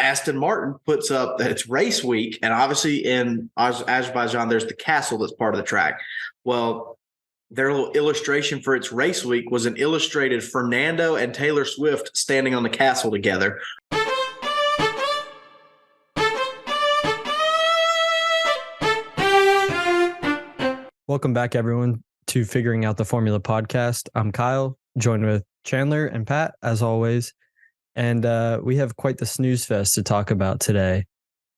Aston Martin puts up that it's race week, and obviously in Azerbaijan, there's the castle that's part of the track. Well, their little illustration for its race week was an illustrated Fernando and Taylor Swift standing on the castle together. Welcome back, everyone, to Figuring Out the Formula podcast. I'm Kyle, joined with Chandler and Pat, as always. And we have quite the snooze fest to talk about today.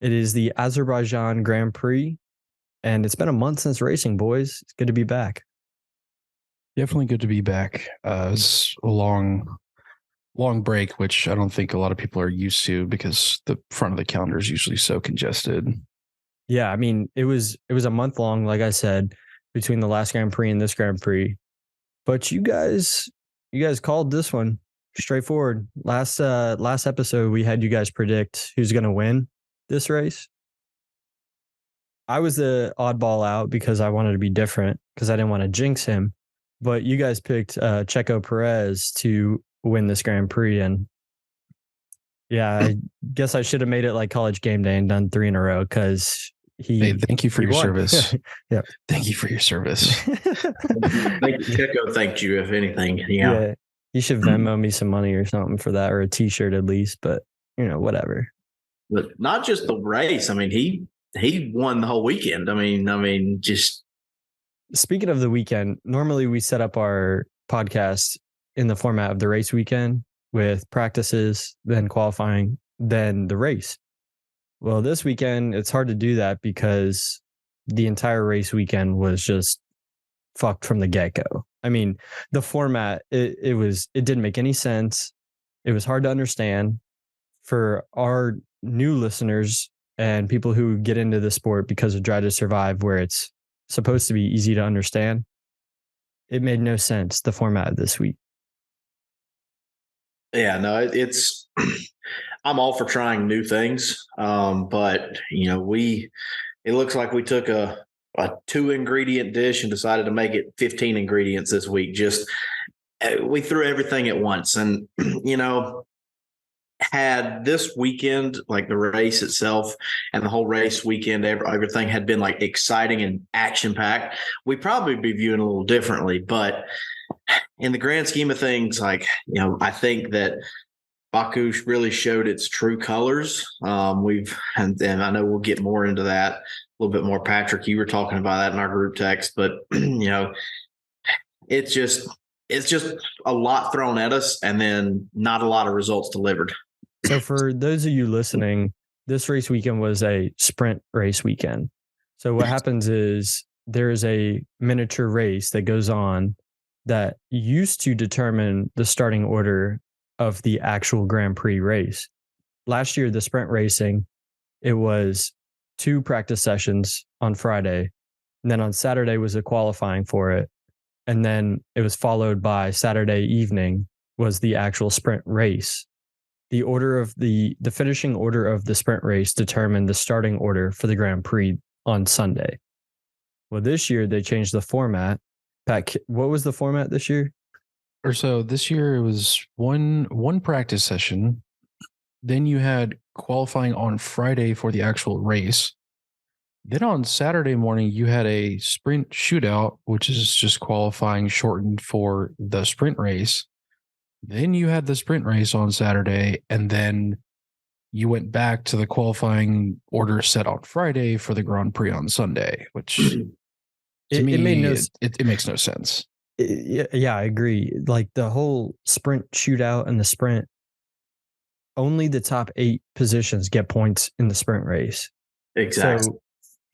It is the Azerbaijan Grand Prix, and it's been a month since racing, boys. It's good to be back. Definitely good to be back. It's a long break, which I don't think a lot of people are used to because the front of the calendar is usually so congested. Yeah, I mean, it was a month long, like I said, between the last Grand Prix and this Grand Prix. But you guys called this one straightforward. Last episode, we had you guys predict who's going to win this race. I was the oddball out because I wanted to be different because I didn't want to jinx him. But you guys picked Checo Perez to win this Grand Prix. And yeah, I guess I should have made it like College Game Day and done 3 in a row because thank you for your service. Yeah. Thank you for your service. Checo thanked you, if anything. Yeah. You should Venmo me some money or something for that, or a t-shirt at least, but whatever. But not just the race. I mean, he won the whole weekend. I mean, just speaking of the weekend, normally we set up our podcast in the format of the race weekend with practices, then qualifying, then the race. Well, this weekend, it's hard to do that because the entire race weekend was just fucked from the get-go. I mean, the format, it didn't make any sense. It was hard to understand for our new listeners and people who get into the sport because of Drive to Survive, where it's supposed to be easy to understand. It made no sense, the format of this week. Yeah, no, it's I'm all for trying new things. But it looks like we took a 2-ingredient dish and decided to make it 15 ingredients this week. Just we threw everything at once. And, had this weekend, like the race itself and the whole race weekend, everything had been like exciting and action packed, we'd probably be viewing a little differently. But in the grand scheme of things, I think that Baku really showed its true colors. And I know we'll get more into that a little bit more. Patrick, you were talking about that in our group text, but it's just a lot thrown at us and then not a lot of results delivered. So for those of you listening, this race weekend was a sprint race weekend. So what happens is there's a miniature race that goes on that used to determine the starting order of the actual Grand Prix race. Last year, the sprint racing, it was 2 practice sessions on Friday. And then on Saturday was a qualifying for it. And then it was followed by Saturday evening was the actual sprint race. The order of the finishing order of the sprint race determined the starting order for the Grand Prix on Sunday. Well, this year they changed the format. Pat, what was the format this year? Or so this year it was one practice session. Then you had qualifying on Friday for the actual race. Then on Saturday morning, you had a sprint shootout, which is just qualifying shortened for the sprint race. Then you had the sprint race on Saturday, and then you went back to the qualifying order set on Friday for the Grand Prix on Sunday, which it makes no sense. Yeah, I agree. Like the whole sprint shootout and the sprint, only the top 8 positions get points in the sprint race. Exactly.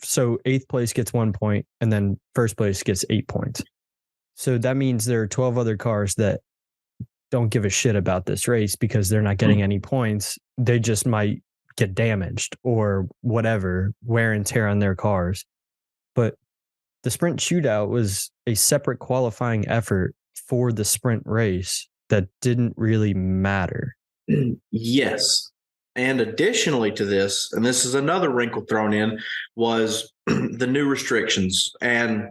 So 8th place gets 1 point, and then 1st place gets 8 points. So that means there are 12 other cars that don't give a shit about this race because they're not getting any points. They just might get damaged or whatever, wear and tear on their cars. But the sprint shootout was a separate qualifying effort for the sprint race that didn't really matter. Yes. And additionally to this, and this is another wrinkle thrown in, was the new restrictions. And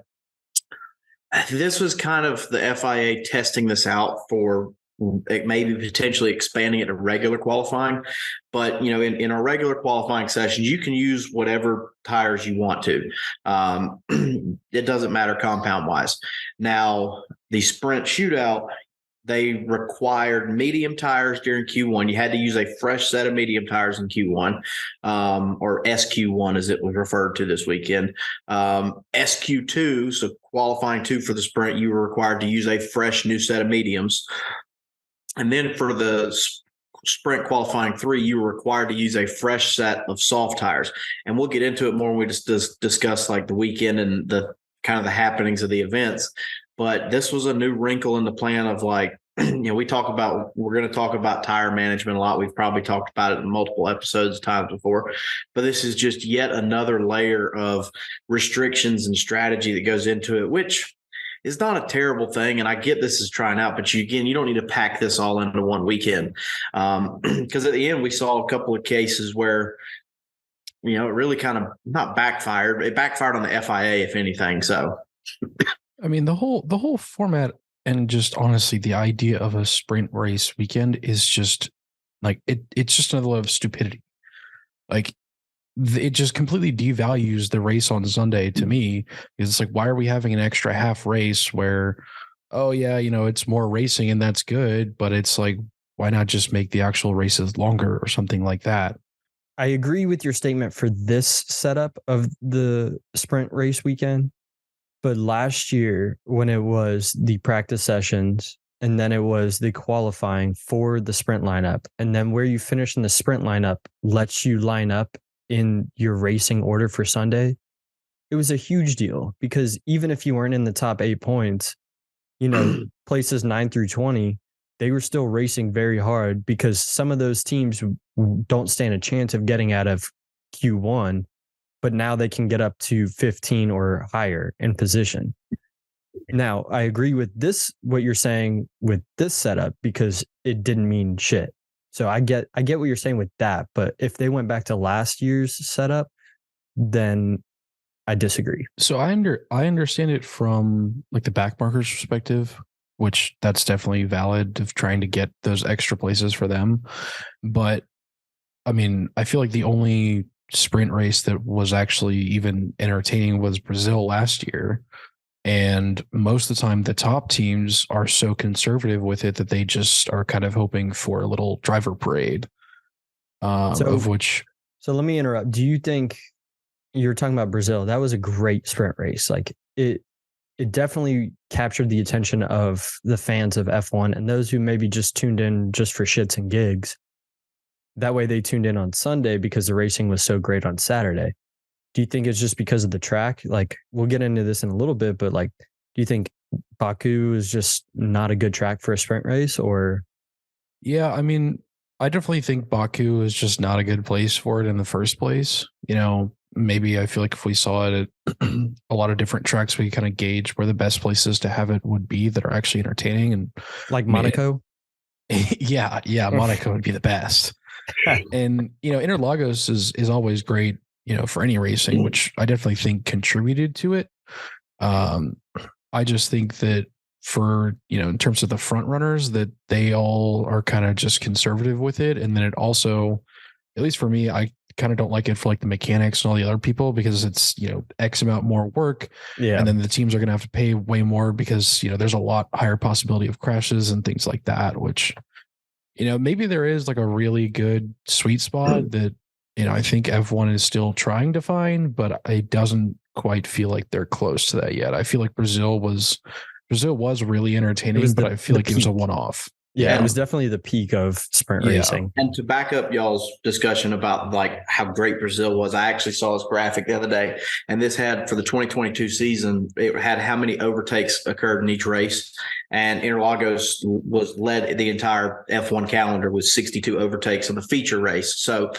this was kind of the FIA testing this out for maybe potentially expanding it to regular qualifying. But, in our regular qualifying sessions, you can use whatever tires you want to. It doesn't matter compound wise. Now, the sprint shootout, they required medium tires during Q1. You had to use a fresh set of medium tires in Q1, or SQ1 as it was referred to this weekend. SQ2, so qualifying 2 for the sprint, you were required to use a fresh new set of mediums. And then for the sprint qualifying 3, you were required to use a fresh set of soft tires. And we'll get into it more when we just discuss like the weekend and the kind of the happenings of the events. But this was a new wrinkle in the plan of like, we're going to talk about tire management a lot. We've probably talked about it in multiple episodes times before, but this is just yet another layer of restrictions and strategy that goes into it, which is not a terrible thing. And I get this is trying out, but you don't need to pack this all into one weekend. Because at the end, we saw a couple of cases where, it really kind of not backfired. It backfired on the FIA, if anything. So, I mean, the whole format and just honestly, the idea of a sprint race weekend is just like, it's just another level of stupidity. Like, it just completely devalues the race on Sunday to me, because it's like, why are we having an extra half race where, oh yeah, it's more racing and that's good, but it's like, why not just make the actual races longer or something like that? I agree with your statement for this setup of the sprint race weekend. But last year, when it was the practice sessions and then it was the qualifying for the sprint lineup, and then where you finish in the sprint lineup lets you line up in your racing order for Sunday, it was a huge deal, because even if you weren't in the top 8 points, places 9 through 20, they were still racing very hard, because some of those teams don't stand a chance of getting out of Q1. But now they can get up to 15 or higher in position. Now, I agree with what you're saying with this setup, because it didn't mean shit. So I get what you're saying with that. But if they went back to last year's setup, then I disagree. So I understand it from like the backmarkers perspective, which that's definitely valid, of trying to get those extra places for them. But I mean, I feel like the only sprint race that was actually even entertaining was Brazil last year. And most of the time, the top teams are so conservative with it that they just are kind of hoping for a little driver parade. So let me interrupt. Do you think, you're talking about Brazil, that was a great sprint race? Like it definitely captured the attention of the fans of F1 and those who maybe just tuned in just for shits and gigs. That way they tuned in on Sunday because the racing was so great on Saturday. Do you think it's just because of the track? Like, we'll get into this in a little bit, but like, do you think Baku is just not a good track for a sprint race, or? Yeah, I mean, I definitely think Baku is just not a good place for it in the first place. Maybe I feel like if we saw it at a lot of different tracks, we kind of gauge where the best places to have it would be that are actually entertaining. And like Monaco? Yeah, Monaco would be the best. And Interlagos is always great, for any racing, which I definitely think contributed to it. I just think that for in terms of the front runners, that they all are kind of just conservative with it. And then it also, at least for me, I kind of don't like it for like the mechanics and all the other people, because it's X amount more work. Yeah. And then the teams are going to have to pay way more because there's a lot higher possibility of crashes and things like that, which maybe there is like a really good sweet spot that, I think F1 is still trying to find, but it doesn't quite feel like they're close to that yet. I feel like Brazil was really entertaining, but I feel like it was a one-off. Yeah, it was definitely the peak of sprint racing. And to back up y'all's discussion about like how great Brazil was, I actually saw this graphic the other day, and this had, for the 2022 season, it had how many overtakes occurred in each race. And Interlagos was led the entire F1 calendar with 62 overtakes in the feature race. So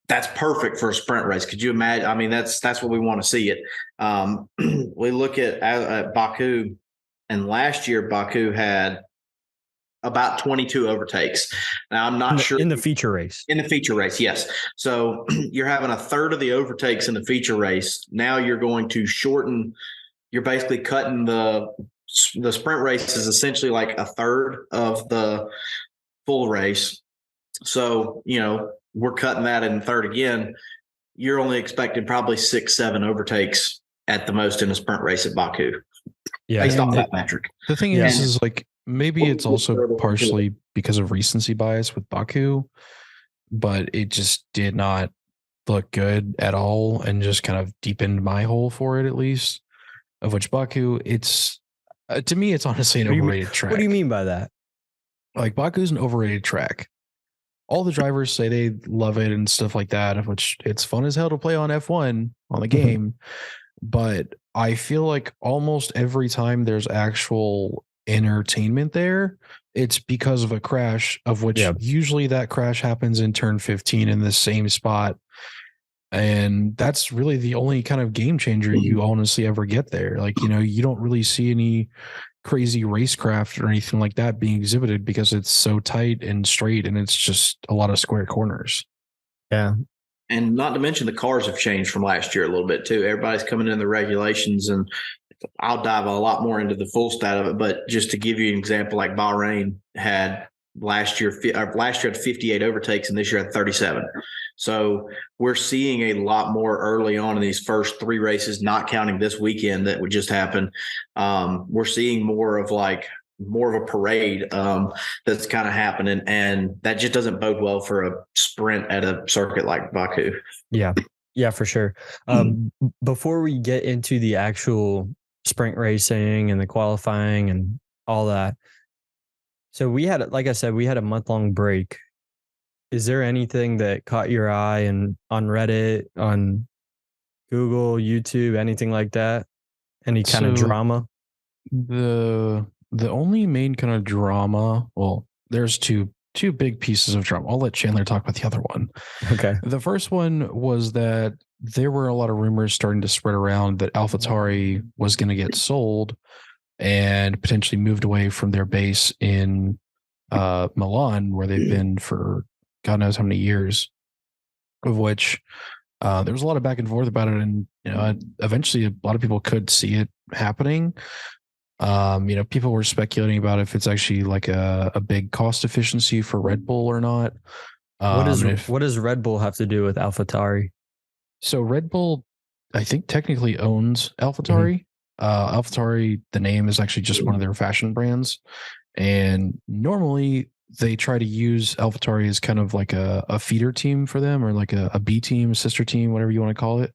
that's perfect for a sprint race. Could you imagine? I mean, that's what we want to see it. We look at Baku, and last year Baku had about 22 overtakes. Now, I'm not sure. In the feature race. In the feature race, yes. So you're having a third of the overtakes in the feature race. Now you're going to shorten, you're basically cutting the the sprint race is essentially like a third of the full race. So, we're cutting that in third again. You're only expecting probably 6-7 overtakes at the most in a sprint race at Baku. Yeah. Based off that metric. The thing is like maybe it's also partially because of recency bias with Baku, but it just did not look good at all and just kind of deepened my hole for it, at least. Of which Baku, it's to me, it's honestly an overrated track. What do you mean by that? Like Baku's an overrated track. All the drivers say they love it and stuff like that, of which it's fun as hell to play on F1 on the game. But I feel like almost every time there's actual entertainment there, it's because of a crash, of which usually that crash happens in turn 15 in the same spot. And that's really the only kind of game changer you honestly ever get there. Like, you don't really see any crazy racecraft or anything like that being exhibited because it's so tight and straight and it's just a lot of square corners. Yeah. And not to mention the cars have changed from last year a little bit too. Everybody's coming in the regulations, and I'll dive a lot more into the full stat of it. But just to give you an example, like Bahrain had last year had 58 overtakes and this year had 37. So we're seeing a lot more early on in these first three races, not counting this weekend that would just happen. We're seeing more of a parade that's kind of happening, and that just doesn't bode well for a sprint at a circuit like Baku. Yeah, for sure. Before we get into the actual sprint racing and the qualifying and all that, so we had, like I said, we had a month-long break. Is there anything that caught your eye on Reddit, on Google, YouTube, anything like that? Any kind of drama? The only main kind of drama, well, there's two big pieces of drama. I'll let Chandler talk about the other one. Okay. The first one was that there were a lot of rumors starting to spread around that AlphaTauri was going to get sold and potentially moved away from their base in Milan, where they've been for God knows how many years, of which there was a lot of back and forth about it. And, eventually a lot of people could see it happening. People were speculating about if it's actually like a big cost efficiency for Red Bull or not. What does Red Bull have to do with AlphaTauri? So Red Bull, I think, technically owns AlphaTauri. AlphaTauri, the name is actually just one of their fashion brands. And normally they try to use AlphaTauri as kind of like a feeder team for them, or like a B team, a sister team, whatever you want to call it.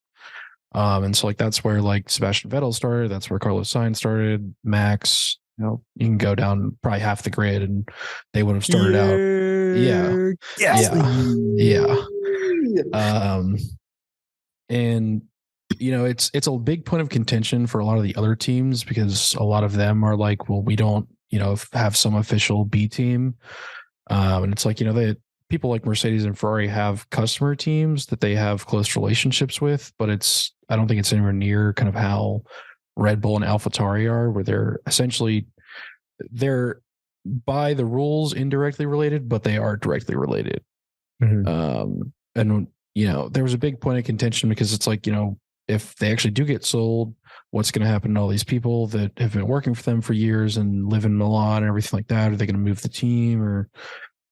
And so like that's where like Sebastian Vettel started. That's where Carlos Sainz started. Max, you can go down probably half the grid, and they would have started out. And it's a big point of contention for a lot of the other teams, because a lot of them are like, well, we don't, have some official B team. And it's like, people like Mercedes and Ferrari have customer teams that they have close relationships with, but I don't think it's anywhere near kind of how Red Bull and AlphaTauri are, where they're by the rules indirectly related, but they are directly related. And there was a big point of contention, because it's like, if they actually do get sold, what's going to happen to all these people that have been working for them for years and live in Milan and everything like that? Are they going to move the team or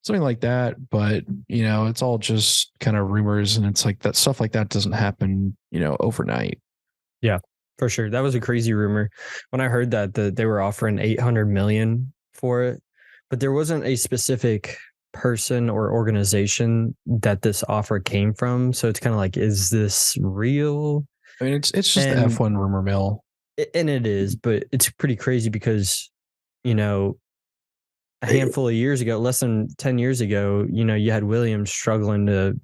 something like that? But, it's all just kind of rumors, and it's like that stuff like that doesn't happen, overnight. Yeah, for sure. That was a crazy rumor. When I heard that they were offering $800 million for it, but there wasn't a specific person or organization that this offer came from. So it's kind of like, is this real? I mean, it's just the F1 rumor mill. And it is, but it's pretty crazy because, a handful of years ago, less than 10 years ago, you had Williams struggling to,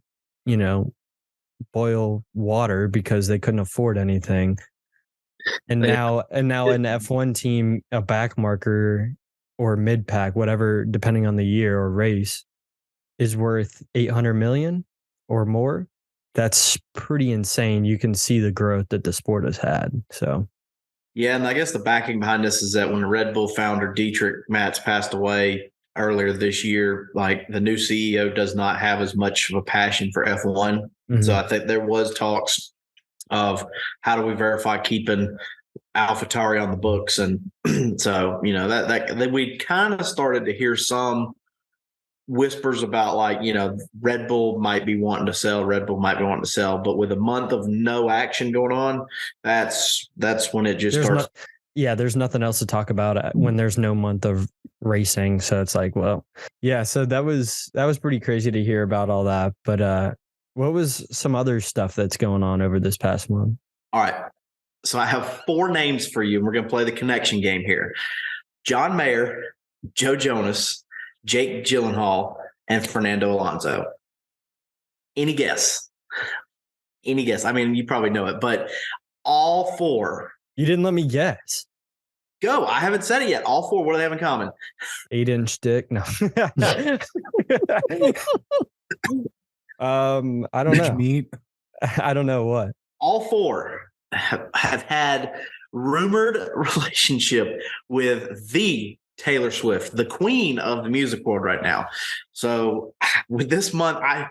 boil water because they couldn't afford anything. And now an F1 team, a back marker or mid pack, whatever, depending on the year or race, is worth 800 million or more. That's pretty insane. You can see the growth that the sport has had. So, yeah, and I guess the backing behind this is that when Red Bull founder Dietrich Matz passed away earlier this year, like the new CEO does not have as much of a passion for F1. So I think there was talks of how do we verify keeping AlphaTauri on the books, and so that we kind of started to hear some whispers about like Red Bull might be wanting to sell, but with a month of no action going on, that's when it just starts. There's nothing else to talk about when there's no month of racing. So it's like, well, yeah. So that was pretty crazy to hear about all that. But what was some other stuff that's going on over this past month? All right. So I have 4 names for you, and we're going to play the connection game here. John Mayer, Joe Jonas, Jake Gyllenhaal, and Fernando Alonso. Any guess? I mean, you probably know it, but all 4. You didn't let me guess. Go. I haven't said it yet. All 4. What do they have in common? 8-inch dick. No. I don't know. Meat. I don't know what. All 4 have had rumored relationship with the Taylor Swift, the queen of the music world right now. So with this month, I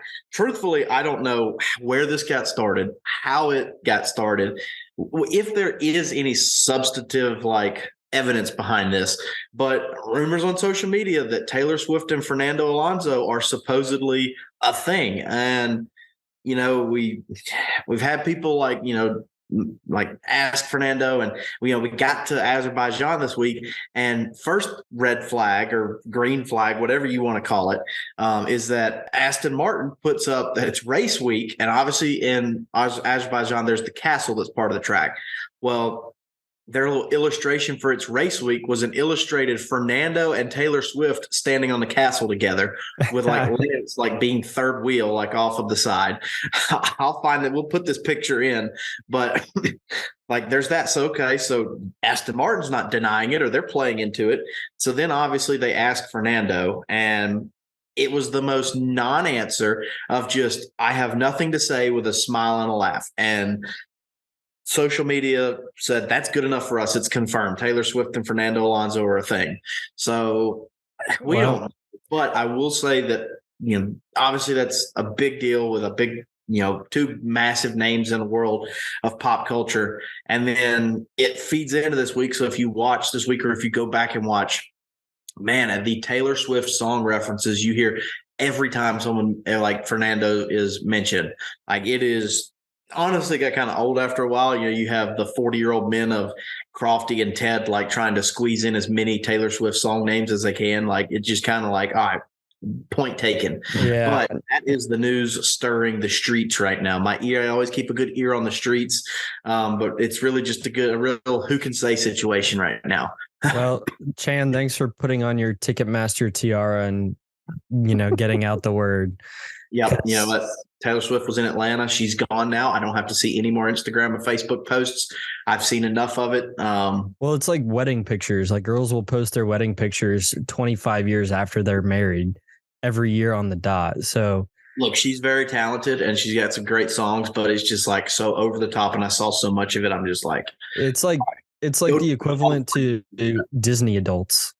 don't know where this got started, how it got started, if there is any substantive like evidence behind this, but rumors on social media that Taylor Swift and Fernando Alonso are supposedly a thing. And, we've had people like ask Fernando, and we got to Azerbaijan this week, and first red flag or green flag, whatever you want to call it, is that Aston Martin puts up that it's race week, and obviously in Azerbaijan there's the castle that's part of the track. Well, their little illustration for its race week was an illustrated Fernando and Taylor Swift standing on the castle together with like Lance like being third wheel, like off of the side. I'll find that. We'll put this picture in, but like there's that. So, okay. So Aston Martin's not denying it, or they're playing into it. So then obviously they asked Fernando, and it was the most non-answer of just, I have nothing to say, with a smile and a laugh. And social media said that's good enough for us. It's confirmed. Taylor Swift and Fernando Alonso are a thing. So we don't know. But I will say that, obviously that's a big deal with a big, 2 massive names in the world of pop culture. And then it feeds into this week. So if you watch this week, or if you go back and watch, man, the Taylor Swift song references you hear every time someone like Fernando is mentioned. Like, it is honestly got kind of old after a while. You have the 40-year-old men of Crofty and Ted like trying to squeeze in as many Taylor Swift song names as they can. Like, it's just kind of like, all right, point taken. Yeah. But that is the news stirring the streets right now. I always keep a good ear on the streets, but it's really just a real who can say situation right now. Well, Chan, thanks for putting on your Ticketmaster tiara and getting out the word. Yeah, but Taylor Swift was in Atlanta. She's gone now. I don't have to see any more Instagram and Facebook posts. I've seen enough of it. Well, it's like wedding pictures. Like, girls will post their wedding pictures 25 years after they're married every year on the dot. So look, she's very talented and she's got some great songs, but it's just like so over the top. And I saw so much of it. I'm just like, it's like the equivalent to Disney adults.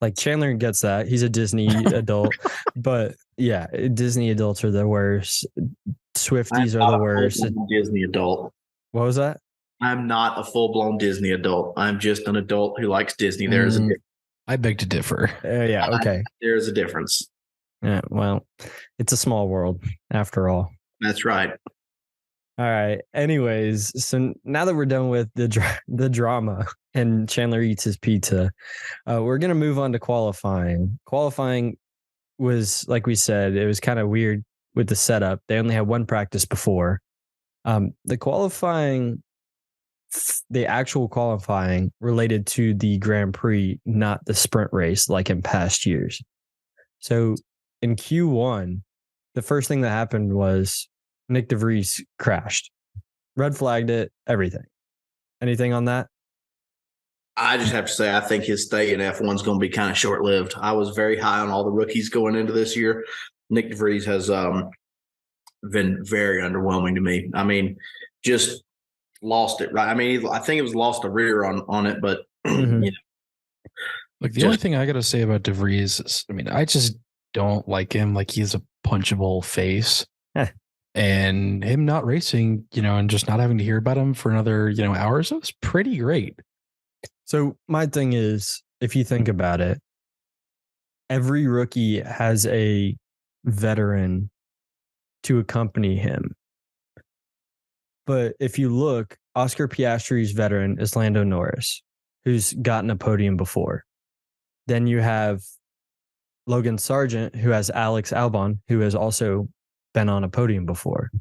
Like, Chandler gets that. He's a Disney adult, but yeah, Disney adults are the worst. Swifties are the worst. Disney adult. What was that? I'm not a full-blown Disney adult. I'm just an adult who likes Disney. I beg to differ. Yeah. Okay. There's a difference. Yeah. Well, it's a small world after all. That's right. All right. Anyways, so now that we're done with the drama and Chandler eats his pizza, we're going to move on to qualifying. Qualifying was, like we said, it was kind of weird with the setup. They only had 1 practice before. The actual qualifying related to the Grand Prix, not the sprint race like in past years. So in Q1, the first thing that happened was Nick DeVries crashed, red flagged it, everything. Anything on that? I just have to say, I think his stay in F1 is going to be kind of short-lived. I was very high on all the rookies going into this year. Nick DeVries has been very underwhelming to me. I mean, just lost it, right? I mean, I think it was lost a rear on it, but Like, the only thing I got to say about DeVries is, I mean, I just don't like him. Like, he's a punchable face. and him not racing, and just not having to hear about him for another, hours, it was pretty great. So my thing is, if you think about it, every rookie has a veteran to accompany him. But if you look, Oscar Piastri's veteran is Lando Norris, who's gotten a podium before. Then you have Logan Sargent, who has Alex Albon, who has also been on a podium before.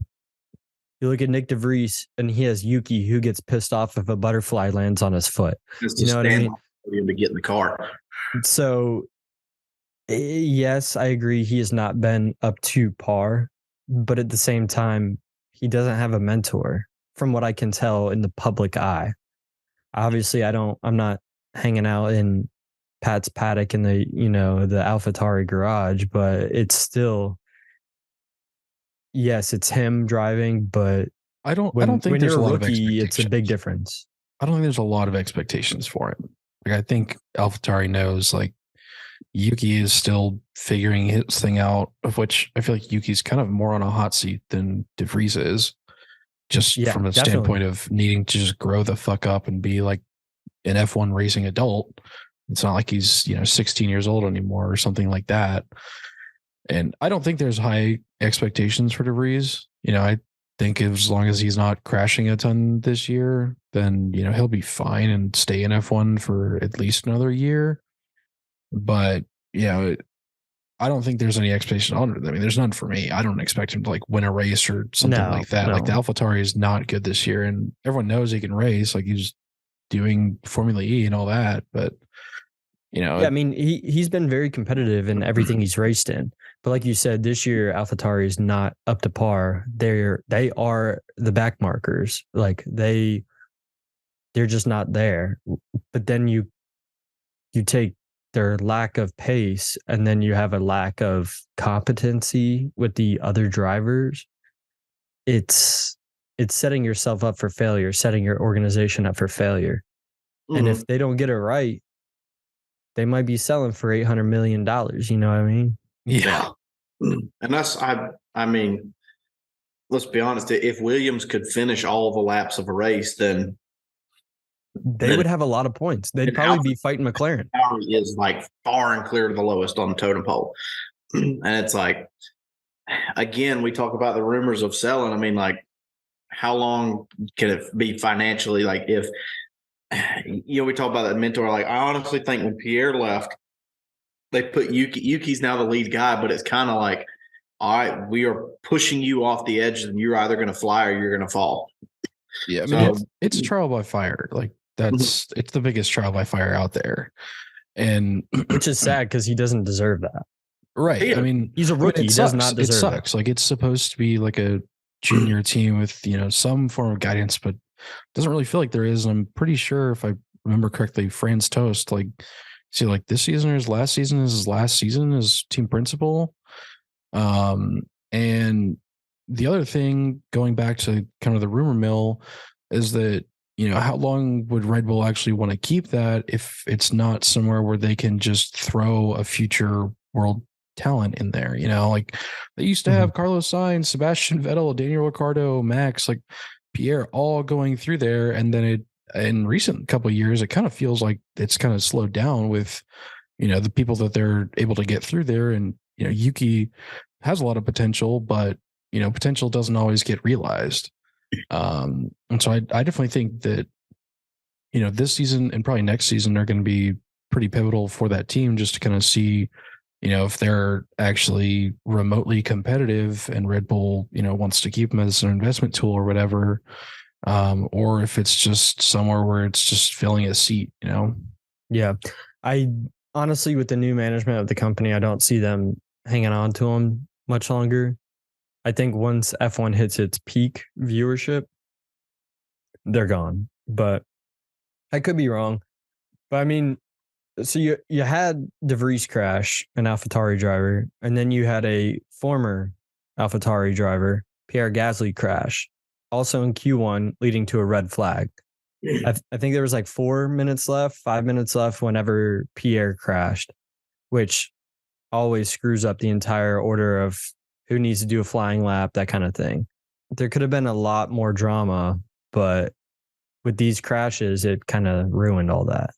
You look at Nick DeVries, and he has Yuki, who gets pissed off if a butterfly lands on his foot. You know what I mean? To get in the car. So, yes, I agree. He has not been up to par, but at the same time, he doesn't have a mentor, from what I can tell in the public eye. Obviously, I'm not hanging out in Pat's paddock in the AlphaTauri garage, but it's still, yes, it's him driving, but I don't think there's a lot of expectations. It's a big difference. I don't think there's a lot of expectations for him. Like, I think AlphaTauri knows, like, Yuki is still figuring his thing out, of which I feel like Yuki's kind of more on a hot seat than DeVries is, just from a standpoint of needing to just grow the fuck up and be like an F1 racing adult. It's not like he's 16 years old anymore or something like that. And I don't think there's high expectations for DeVries. I think as long as he's not crashing a ton this year, then he'll be fine and stay in F1 for at least another year. But I don't think there's any expectation on it. I mean, there's none for me. I don't expect him to like win a race or something like that. No. Like, the AlphaTauri is not good this year, and everyone knows he can race. Like, he's doing Formula E and all that, but I mean, he's been very competitive in everything he's raced in. But like you said, this year AlphaTauri is not up to par. They are the back markers. Like, they're just not there. But then you take their lack of pace, and then you have a lack of competency with the other drivers. It's setting yourself up for failure, setting your organization up for failure. Mm-hmm. And if they don't get it right, they might be selling for $800 million. You know what I mean? Yeah. And that's, I mean, let's be honest. If Williams could finish all the laps of a race, then they would have a lot of points. They'd probably be fighting McLaren. Is like far and clear to the lowest on the totem pole. And it's like, again, we talk about the rumors of selling. I mean, like, how long can it be financially? Like, if, we talk about that mentor. Like, I honestly think when Pierre left, they put Yuki. Yuki's now the lead guy, but it's kind of like, all right, we are pushing you off the edge, and you're either going to fly or you're going to fall. Yeah, I mean, it's trial by fire. Like, it's the biggest trial by fire out there, and which is sad because he doesn't deserve that. Right. Yeah. I mean, he's a rookie. He does not deserve it. Sucks. Like, it's supposed to be like a junior team with some form of guidance, but it doesn't really feel like there is. And I'm pretty sure, if I remember correctly, Franz Tost, like, this season or his last season is his last season as team principal. And the other thing, going back to kind of the rumor mill, is that, how long would Red Bull actually want to keep that if it's not somewhere where they can just throw a future world talent in there? Like, they used to have Carlos Sainz, Sebastian Vettel, Daniel Ricciardo, Max, like Pierre, all going through there. And then in recent couple of years, it kind of feels like it's kind of slowed down with, the people that they're able to get through there. And, Yuki has a lot of potential, but, potential doesn't always get realized. And so I definitely think that, this season and probably next season are going to be pretty pivotal for that team, just to kind of see, if they're actually remotely competitive and Red Bull, wants to keep them as an investment tool or whatever. Or if it's just somewhere where it's just filling a seat, Yeah. I honestly, with the new management of the company, I don't see them hanging on to them much longer. I think once F1 hits its peak viewership, they're gone. But I could be wrong. But I mean, so you had DeVries crash, an AlphaTauri driver, and then you had a former AlphaTauri driver, Pierre Gasly, crash, also in Q1, leading to a red flag. I think there was like 5 minutes left whenever Pierre crashed, which always screws up the entire order of who needs to do a flying lap, that kind of thing. There could have been a lot more drama, but with these crashes, it kind of ruined all that.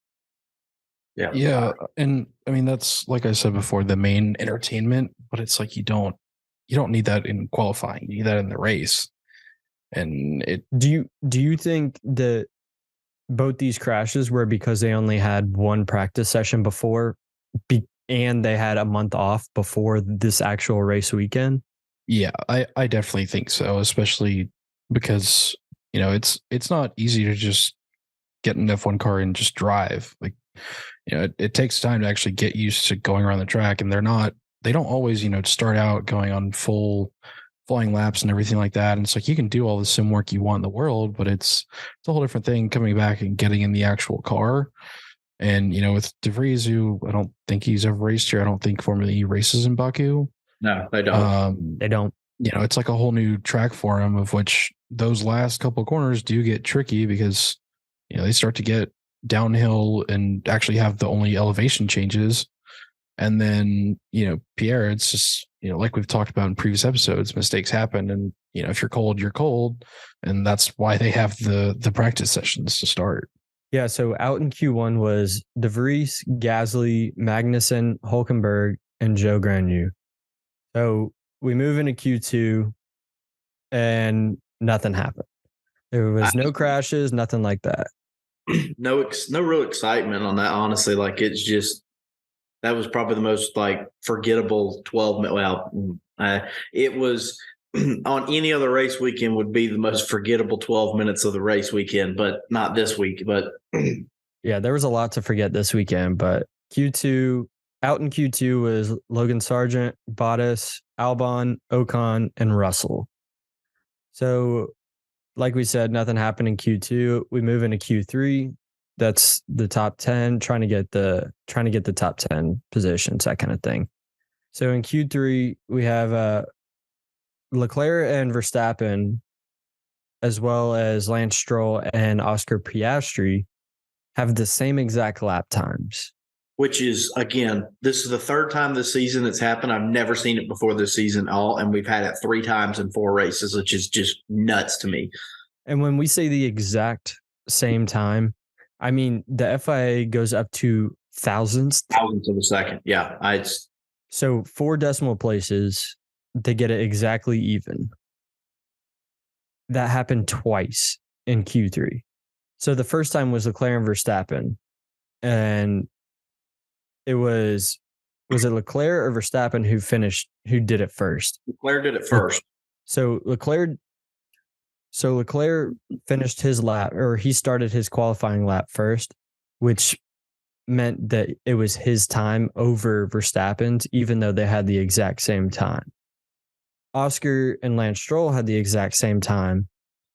Yeah. And I mean, that's, like I said before, the main entertainment, but it's like you don't need that in qualifying. You need that in the race. And do you think that both these crashes were because they only had one practice session before and they had a month off before this actual race weekend? Yeah, I definitely think so, especially because, it's not easy to just get an F1 car and just drive. Like, it takes time to actually get used to going around the track, and they don't always, start out going on full flying laps and everything like that. And it's like you can do all the sim work you want in the world, but it's a whole different thing coming back and getting in the actual car. And, with De Vries, who I don't think he's ever raced here. I don't think Formula E races in Baku. No, they don't. They don't. It's like a whole new track for him, of which those last couple of corners do get tricky because, they start to get downhill and actually have the only elevation changes. And then, Pierre, it's just, like we've talked about in previous episodes, mistakes happen. And, if you're cold, you're cold. And that's why they have the practice sessions to start. Yeah. So out in Q1 was De Vries, Gasly, Magnussen, Hulkenberg, and Joe Granu. So we move into Q2 and nothing happened. There was no crashes, nothing like that. No real excitement on that, honestly. Like, it's just, that was probably the most like forgettable 12 minutes. Well, it was on any other race weekend would be the most forgettable 12 minutes of the race weekend, but not this week. But yeah, there was a lot to forget this weekend, but out in Q2 was Logan Sargent, Bottas, Albon, Ocon, and Russell. So like we said, nothing happened in Q2. We move into Q3. That's the top 10, trying to get the top 10 positions, that kind of thing. So in Q3, we have Leclerc and Verstappen, as well as Lance Stroll and Oscar Piastri, have the same exact lap times. Which is, again, this is the third time this season it's happened. I've never seen it before this season and we've had it 3 times in 4 races, which is just nuts to me. And when we say the exact same time, I mean, the FIA goes up to thousandths of a second. Yeah. So 4 decimal places, they get it exactly even. That happened twice in Q3. So the first time was Leclerc and Verstappen. And it was it Leclerc or Verstappen who did it first? Leclerc did it first. So Leclerc finished his lap, or he started his qualifying lap first, which meant that it was his time over Verstappen's, even though they had the exact same time. Oscar and Lance Stroll had the exact same time.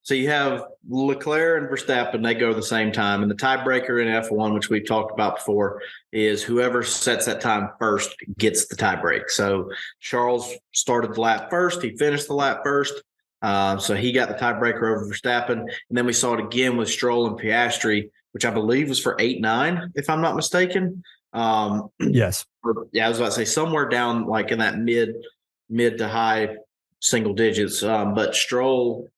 So you have Leclerc and Verstappen, they go the same time. And the tiebreaker in F1, which we've talked about before, is whoever sets that time first gets the tiebreak. So Charles started the lap first. He finished the lap first. So he got the tiebreaker over Verstappen. And then we saw it again with Stroll and Piastri, which I believe was for 8-9, if I'm not mistaken. Yes. Yeah, I was about to say somewhere down like in that mid to high single digits. But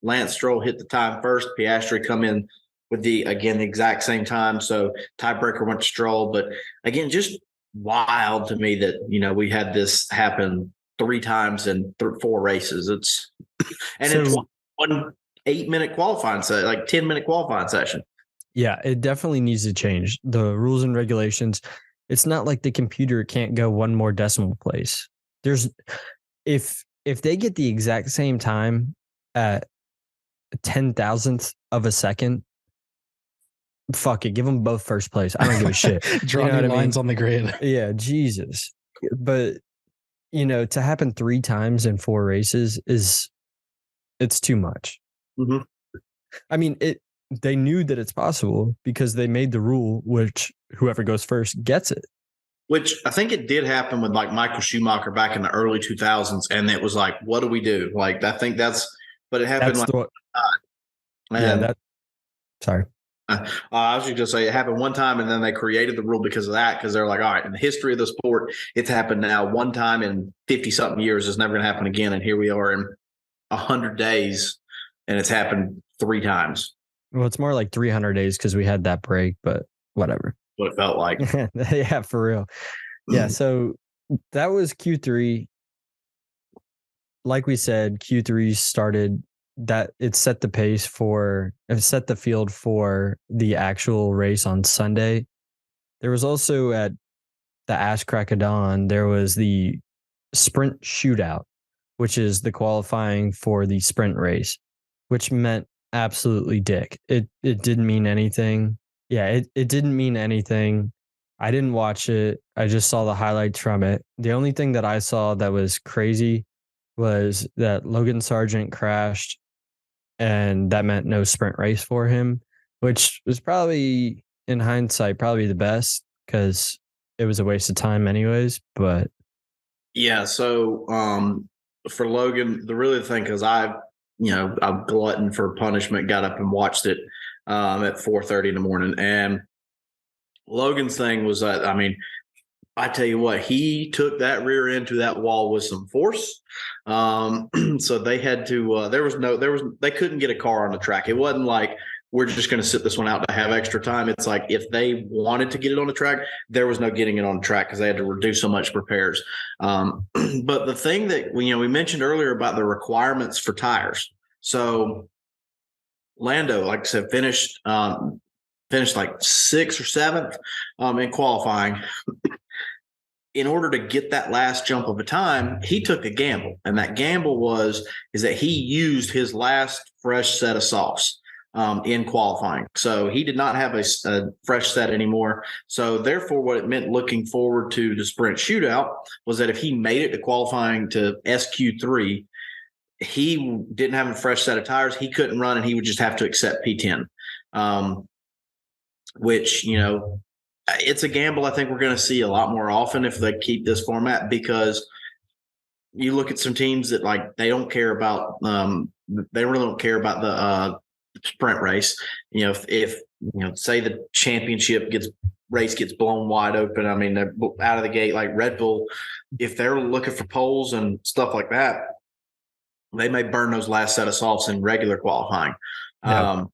Lance Stroll hit the time first. Piastri come in with the exact same time. So tiebreaker went to Stroll. But again, just wild to me that, we had this happen 3 times in 4 races. It's one 8-minute qualifying set, like 10-minute qualifying session. Yeah, it definitely needs to change. The rules and regulations. It's not like the computer can't go one more decimal place. If they get the exact same time at 10,000th of a second, fuck it, give them both first place. I don't give a shit. Draw new lines on the grid. Yeah, Jesus. But to happen 3 times in 4 races it's too much. Mm-hmm. I mean, they knew that it's possible because they made the rule, which whoever goes first gets it. Which I think it did happen with like Michael Schumacher back in the early 2000s. And it was like, what do we do? Like, I think but it happened. Sorry. I was just going to say it happened one time, and then they created the rule because of that, because they're like, all right, in the history of the sport, it's happened now one time in 50-something years. It's never going to happen again. And here we are in 100 days, and it's happened 3 times. Well, it's more like 300 days because we had that break, but whatever. What it felt like. Yeah, for real. Yeah, so that was Q3. Like we said, Q3 started that it set the field for the actual race on Sunday. There was also at the Ash Crack of Dawn, there was the sprint shootout, which is the qualifying for the sprint race, which meant absolutely dick. It didn't mean anything. Yeah, it didn't mean anything. I didn't watch it. I just saw the highlights from it. The only thing that I saw that was crazy was that Logan Sargent crashed, and that meant no sprint race for him, which was probably, in hindsight, probably the best because it was a waste of time anyways. But yeah, so for Logan, the thing, because I'm glutton for punishment, got up and watched it at 4:30 in the morning. And Logan's thing was that, I mean, I tell you what, he took that rear end to that wall with some force. So they had to, they couldn't get a car on the track. It wasn't like, we're just going to sit this one out to have extra time. It's like, if they wanted to get it on the track, there was no getting it on the track because they had to reduce so much repairs. But the thing that we mentioned earlier about the requirements for tires. So Lando, like I said, finished like 6th or 7th in qualifying. In order to get that last jump of a time, he took a gamble, and that gamble is that he used his last fresh set of softs in qualifying. So he did not have a fresh set anymore. So therefore, what it meant looking forward to the sprint shootout was that if he made it to qualifying to SQ3, he didn't have a fresh set of tires. He couldn't run, and he would just have to accept P10, which, it's a gamble I think we're going to see a lot more often if they keep this format, because you look at some teams that, like, they don't care about they really don't care about the sprint race. If say the championship race gets blown wide open, I mean, they're out of the gate, like Red Bull, if they're looking for poles and stuff like that, they may burn those last set of softs in regular qualifying. Yeah.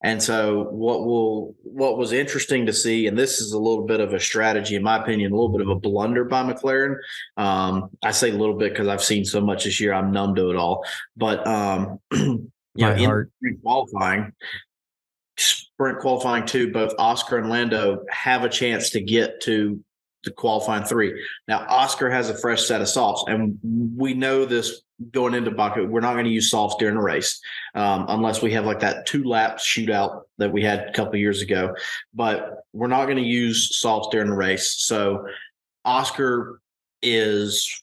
And so what was interesting to see, and this is a little bit of a strategy, in my opinion, a little bit of a blunder by McLaren. I say a little bit because I've seen so much this year, I'm numb to it all. But in sprint qualifying 2, both Oscar and Lando have a chance to get to the qualifying 3. Now, Oscar has a fresh set of softs, and we know this going into Baku. We're not going to use softs during the race unless we have like that 2-lap shootout that we had a couple of years ago. But we're not going to use softs during the race. So Oscar Oscar's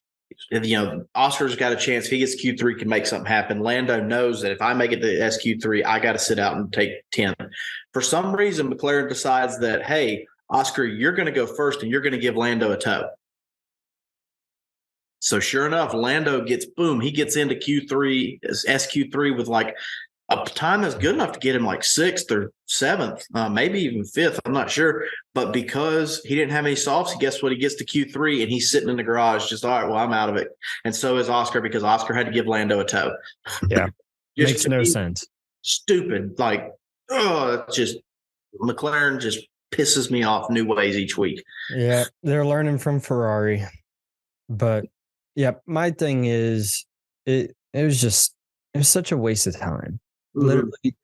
got a chance. If he gets Q3, can make something happen. Lando knows that if I make it to SQ3, I got to sit out and take 10. For some reason, McLaren decides that, hey, Oscar, you're going to go first, and you're going to give Lando a tow. So sure enough, Lando gets into Q3, SQ3 with like a time that's good enough to get him like 6th or 7th, maybe even 5th. I'm not sure. But because he didn't have any softs, guess what? He gets to Q3 and he's sitting in the garage just, all right, well, I'm out of it. And so is Oscar, because Oscar had to give Lando a tow. Yeah. Makes no sense. Stupid. Like, just McLaren just pisses me off new ways each week. Yeah. They're learning from Ferrari. But yeah, my thing is it was such a waste of time. Literally,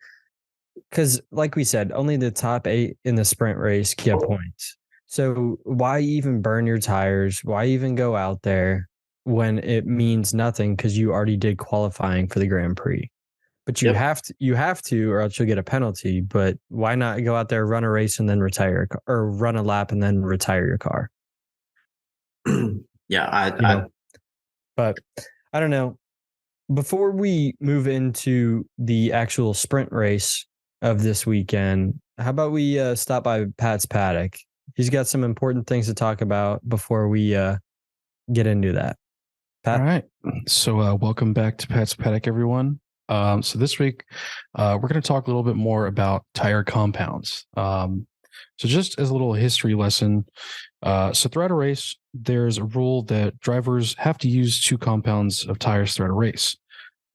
because like we said, only the top 8 in the sprint race get points. So why even burn your tires? Why even go out there when it means nothing, because you already did qualifying for the Grand Prix? But you have to, or else you'll get a penalty. But why not go out there, run a race, and then retire your car, or run a lap and then retire your car? Yeah, but I don't know. Before we move into the actual sprint race of this weekend, how about we stop by Pat's paddock? He's got some important things to talk about before we get into that. Pat? All right. So welcome back to Pat's paddock, everyone. So this week, we're going to talk a little bit more about tire compounds. So just as a little history lesson, so throughout a race, there's a rule that drivers have to use 2 compounds of tires throughout a race.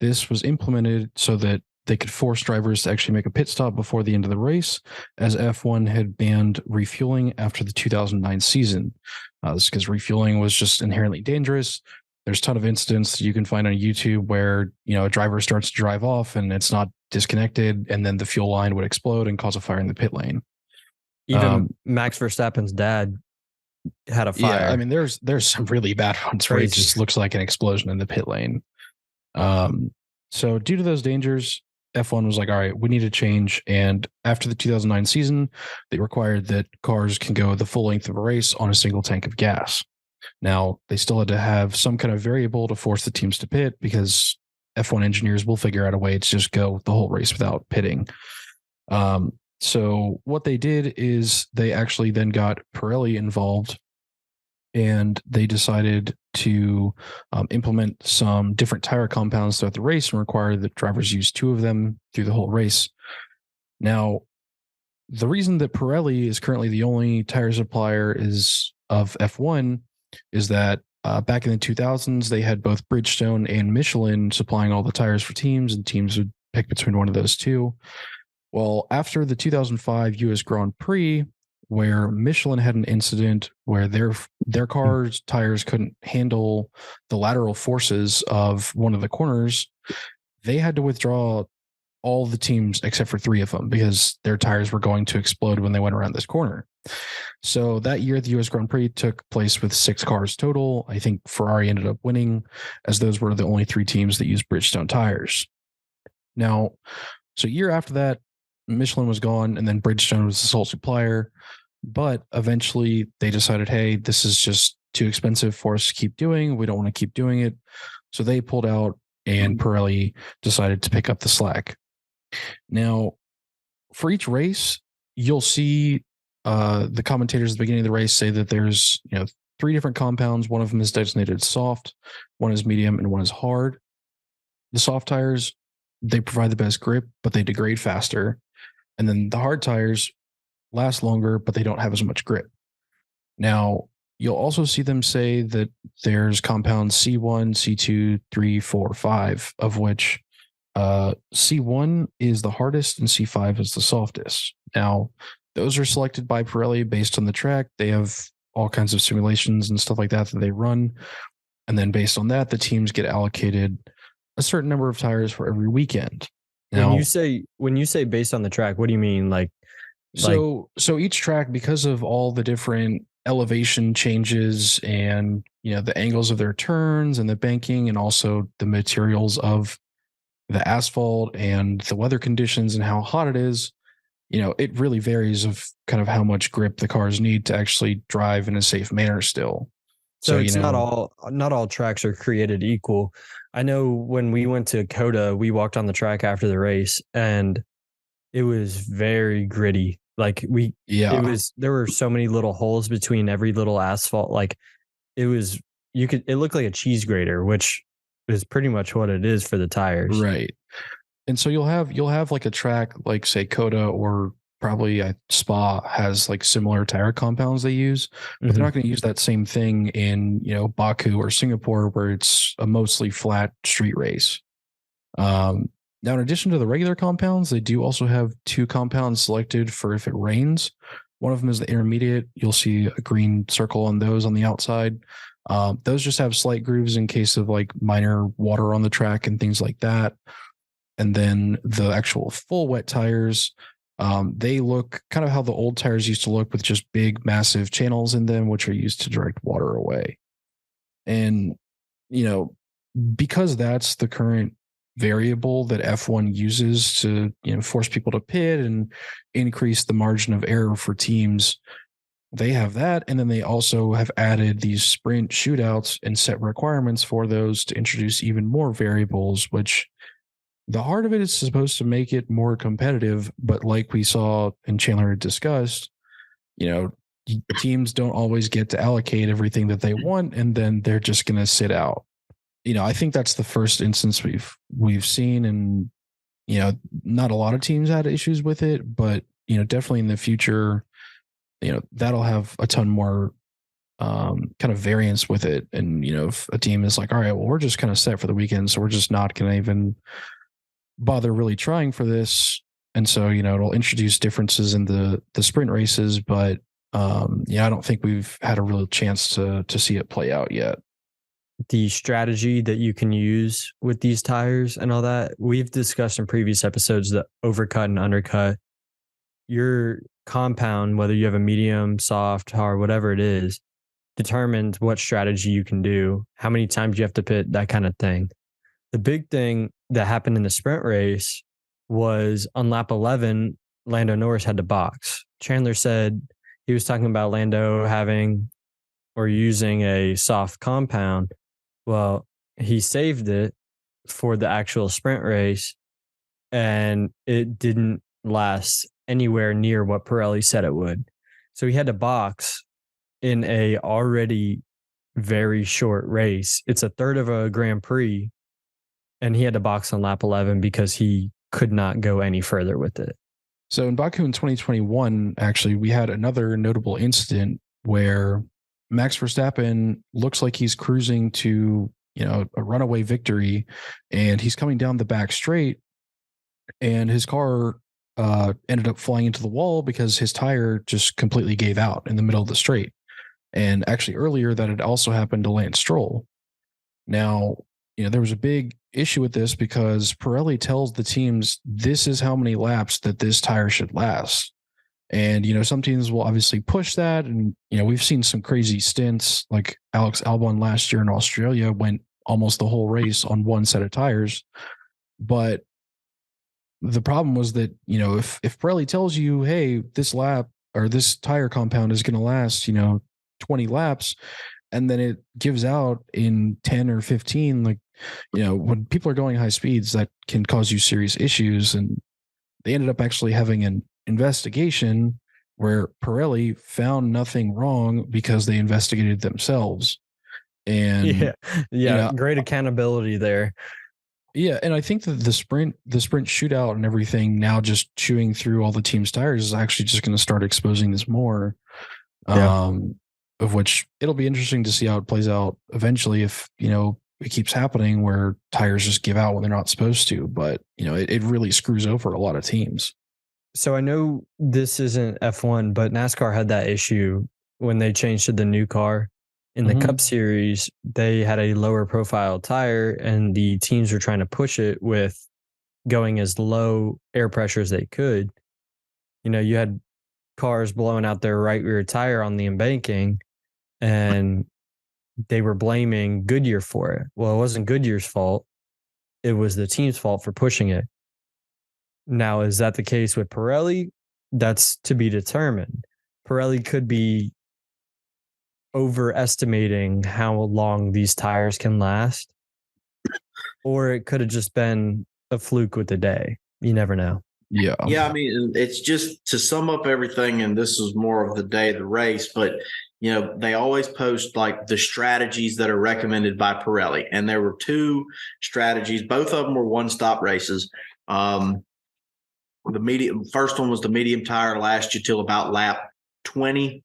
This was implemented so that they could force drivers to actually make a pit stop before the end of the race, as F1 had banned refueling after the 2009 season. This is because refueling was just inherently dangerous. There's a ton of incidents that you can find on YouTube where, a driver starts to drive off and it's not disconnected, and then the fuel line would explode and cause a fire in the pit lane. Even Max Verstappen's dad had a fire. Yeah, I mean, there's some really bad ones where it just looks like an explosion in the pit lane. So due to those dangers, F1 was like, all right, we need to change. And after the 2009 season, they required that cars can go the full length of a race on a single tank of gas. Now, they still had to have some kind of variable to force the teams to pit, because F1 engineers will figure out a way to just go the whole race without pitting. So what they did is they actually then got Pirelli involved, and they decided to implement some different tire compounds throughout the race and require that drivers use 2 of them through the whole race. Now, the reason that Pirelli is currently the only tire supplier of F1 is that back in the 2000s, they had both Bridgestone and Michelin supplying all the tires for teams, and teams would pick between one of those 2. Well, after the 2005 US Grand Prix, where Michelin had an incident where their car's tires couldn't handle the lateral forces of one of the corners, they had to withdraw all the teams except for 3 of them, because their tires were going to explode when they went around this corner. So that year, the US Grand Prix took place with 6 cars total. I think Ferrari ended up winning, as those were the only 3 teams that used Bridgestone tires. Now, so a year after that, Michelin was gone, and then Bridgestone was the sole supplier. But eventually they decided, hey, this is just too expensive for us to keep doing. We don't want to keep doing it. So they pulled out, and Pirelli decided to pick up the slack. Now, for each race, you'll see the commentators at the beginning of the race say that there's 3 different compounds. One of them is designated soft, one is medium, and one is hard. The soft tires, they provide the best grip, but they degrade faster. And then the hard tires last longer, but they don't have as much grip. Now, you'll also see them say that there's compounds C1, C2, 3, 4, 5, of which C1 is the hardest and C5 is the softest. Now, those are selected by Pirelli based on the track. They have all kinds of simulations and stuff like that they run. And then based on that, the teams get allocated a certain number of tires for every weekend. Now, when you say based on the track, what do you mean? So each track, because of all the different elevation changes and the angles of their turns and the banking, and also the materials of the asphalt and the weather conditions and how hot it is, it really varies of kind of how much grip the cars need to actually drive in a safe manner still. So it's not all tracks are created equal. I know when we went to COTA, we walked on the track after the race, and it was very gritty. There were so many little holes between every little asphalt. It looked like a cheese grater, which is pretty much what it is for the tires. Right. And so you'll have like a track, like say COTA, or probably Spa has like similar tire compounds they use, but they're not going to use that same thing in, Baku or Singapore, where it's a mostly flat street race. Now, in addition to the regular compounds, they do also have 2 compounds selected for if it rains. One of them is the intermediate. You'll see a green circle on those on the outside. Those just have slight grooves in case of like minor water on the track and things like that. And then the actual full wet tires, they look kind of how the old tires used to look, with just big, massive channels in them, which are used to direct water away. And, because that's the current variable that F1 uses to, force people to pit and increase the margin of error for teams, they have that. And then they also have added these sprint shootouts and set requirements for those to introduce even more variables, which the heart of it is supposed to make it more competitive. But like we saw and Chandler had discussed, teams don't always get to allocate everything that they want, and then they're just going to sit out. I think that's the first instance we've seen, and not a lot of teams had issues with it, but definitely in the future, that'll have a ton more kind of variance with it. And if a team is like, all right, well, we're just kind of set for the weekend, so we're just not going to even bother really trying for this, and so it'll introduce differences in the sprint races, but I don't think we've had a real chance to see it play out yet. The strategy that you can use with these tires and all that, we've discussed in previous episodes, the overcut and undercut. Your compound, whether you have a medium, soft, hard, whatever it is, determines what strategy you can do, how many times you have to pit, that kind of thing. The big thing that happened in the sprint race was on lap 11, Lando Norris had to box. Chandler said he was talking about Lando having or using a soft compound. Well, he saved it for the actual sprint race, and it didn't last anywhere near what Pirelli said it would. So he had to box in a already very short race. It's a third of a Grand Prix, and he had to box on lap 11 because he could not go any further with it. So in Baku in 2021, actually, we had another notable incident where Max Verstappen looks like he's cruising to, a runaway victory, and he's coming down the back straight, and his car ended up flying into the wall because his tire just completely gave out in the middle of the straight. And actually earlier that had also happened to Lance Stroll. Now, there was a big issue with this because Pirelli tells the teams this is how many laps that this tire should last. And, some teams will obviously push that. And, we've seen some crazy stints like Alex Albon last year in Australia went almost the whole race on one set of tires. But the problem was that, if Pirelli tells you, hey, this lap or this tire compound is going to last, 20 laps, and then it gives out in 10 or 15, like, when people are going high speeds, that can cause you serious issues. And they ended up actually having an investigation where Pirelli found nothing wrong because they investigated themselves. And great accountability there. Yeah, and I think that the sprint shootout and everything now just chewing through all the team's tires is actually just going to start exposing this more. Of which it'll be interesting to see how it plays out eventually if, it keeps happening where tires just give out when they're not supposed to. But, it really screws over a lot of teams. So I know this isn't F1, but NASCAR had that issue when they changed to the new car. In the Cup Series, they had a lower profile tire, and the teams were trying to push it with going as low air pressure as they could. You had cars blowing out their right rear tire on the embanking, and they were blaming Goodyear for it. Well, it wasn't Goodyear's fault. It was the team's fault for pushing it. Now, is that the case with Pirelli? That's to be determined. Pirelli could be overestimating how long these tires can last, or it could have just been a fluke with the day. You never know. Yeah. I mean, it's just to sum up everything, and this is more of the day of the race, but they always post like the strategies that are recommended by Pirelli, and there were two strategies. Both of them were one-stop races. The first one was the medium tire, last you till about lap 20.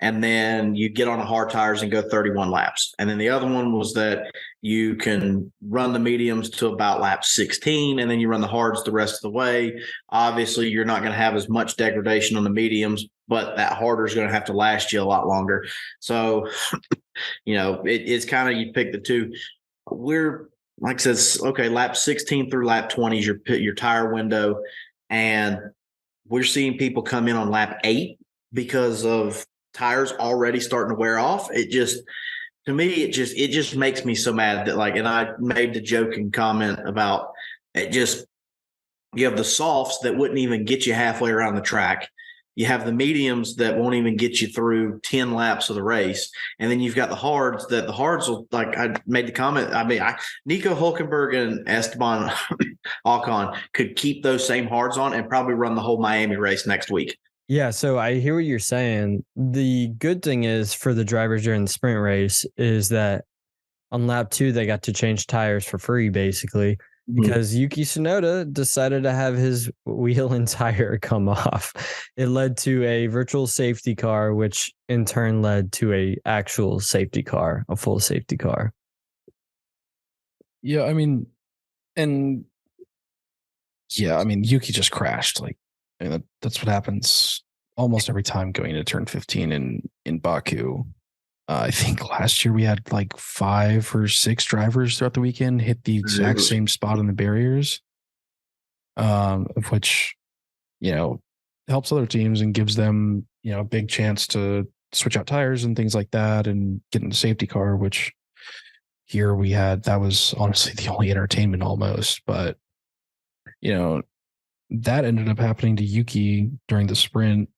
And then you get on the hard tires and go 31 laps. And then the other one was that you can run the mediums to about lap 16, and then you run the hards the rest of the way. Obviously, you're not going to have as much degradation on the mediums, but that harder is going to have to last you a lot longer. So, it's kind of, you pick the two. We're, like I said, okay, lap 16 through lap 20 is your tire window. And we're seeing people come in on lap 8 because of tires already starting to wear off. It just, to me, it just makes me so mad that, like, and I made the joking comment about it. Just, you have the softs that wouldn't even get you halfway around the track. You have the mediums that won't even get you through 10 laps of the race. And then you've got the hards will, like I made the comment, Nico Hulkenberg and Esteban Ocon could keep those same hards on and probably run the whole Miami race next week. Yeah, so I hear what you're saying. The good thing is for the drivers during the sprint race is that on lap 2, they got to change tires for free, basically, because Yuki Tsunoda decided to have his wheel and tire come off. It led to a virtual safety car, which in turn led to a actual safety car, a full safety car. Yeah, I mean, Yuki just crashed. Like, that's what happens almost every time going into turn 15 in Baku. I think last year we had like 5 or 6 drivers throughout the weekend hit the exact same spot on the barriers, which, helps other teams and gives them, a big chance to switch out tires and things like that and get in the safety car, which here we had, that was honestly the only entertainment almost. But, that ended up happening to Yuki during the sprint.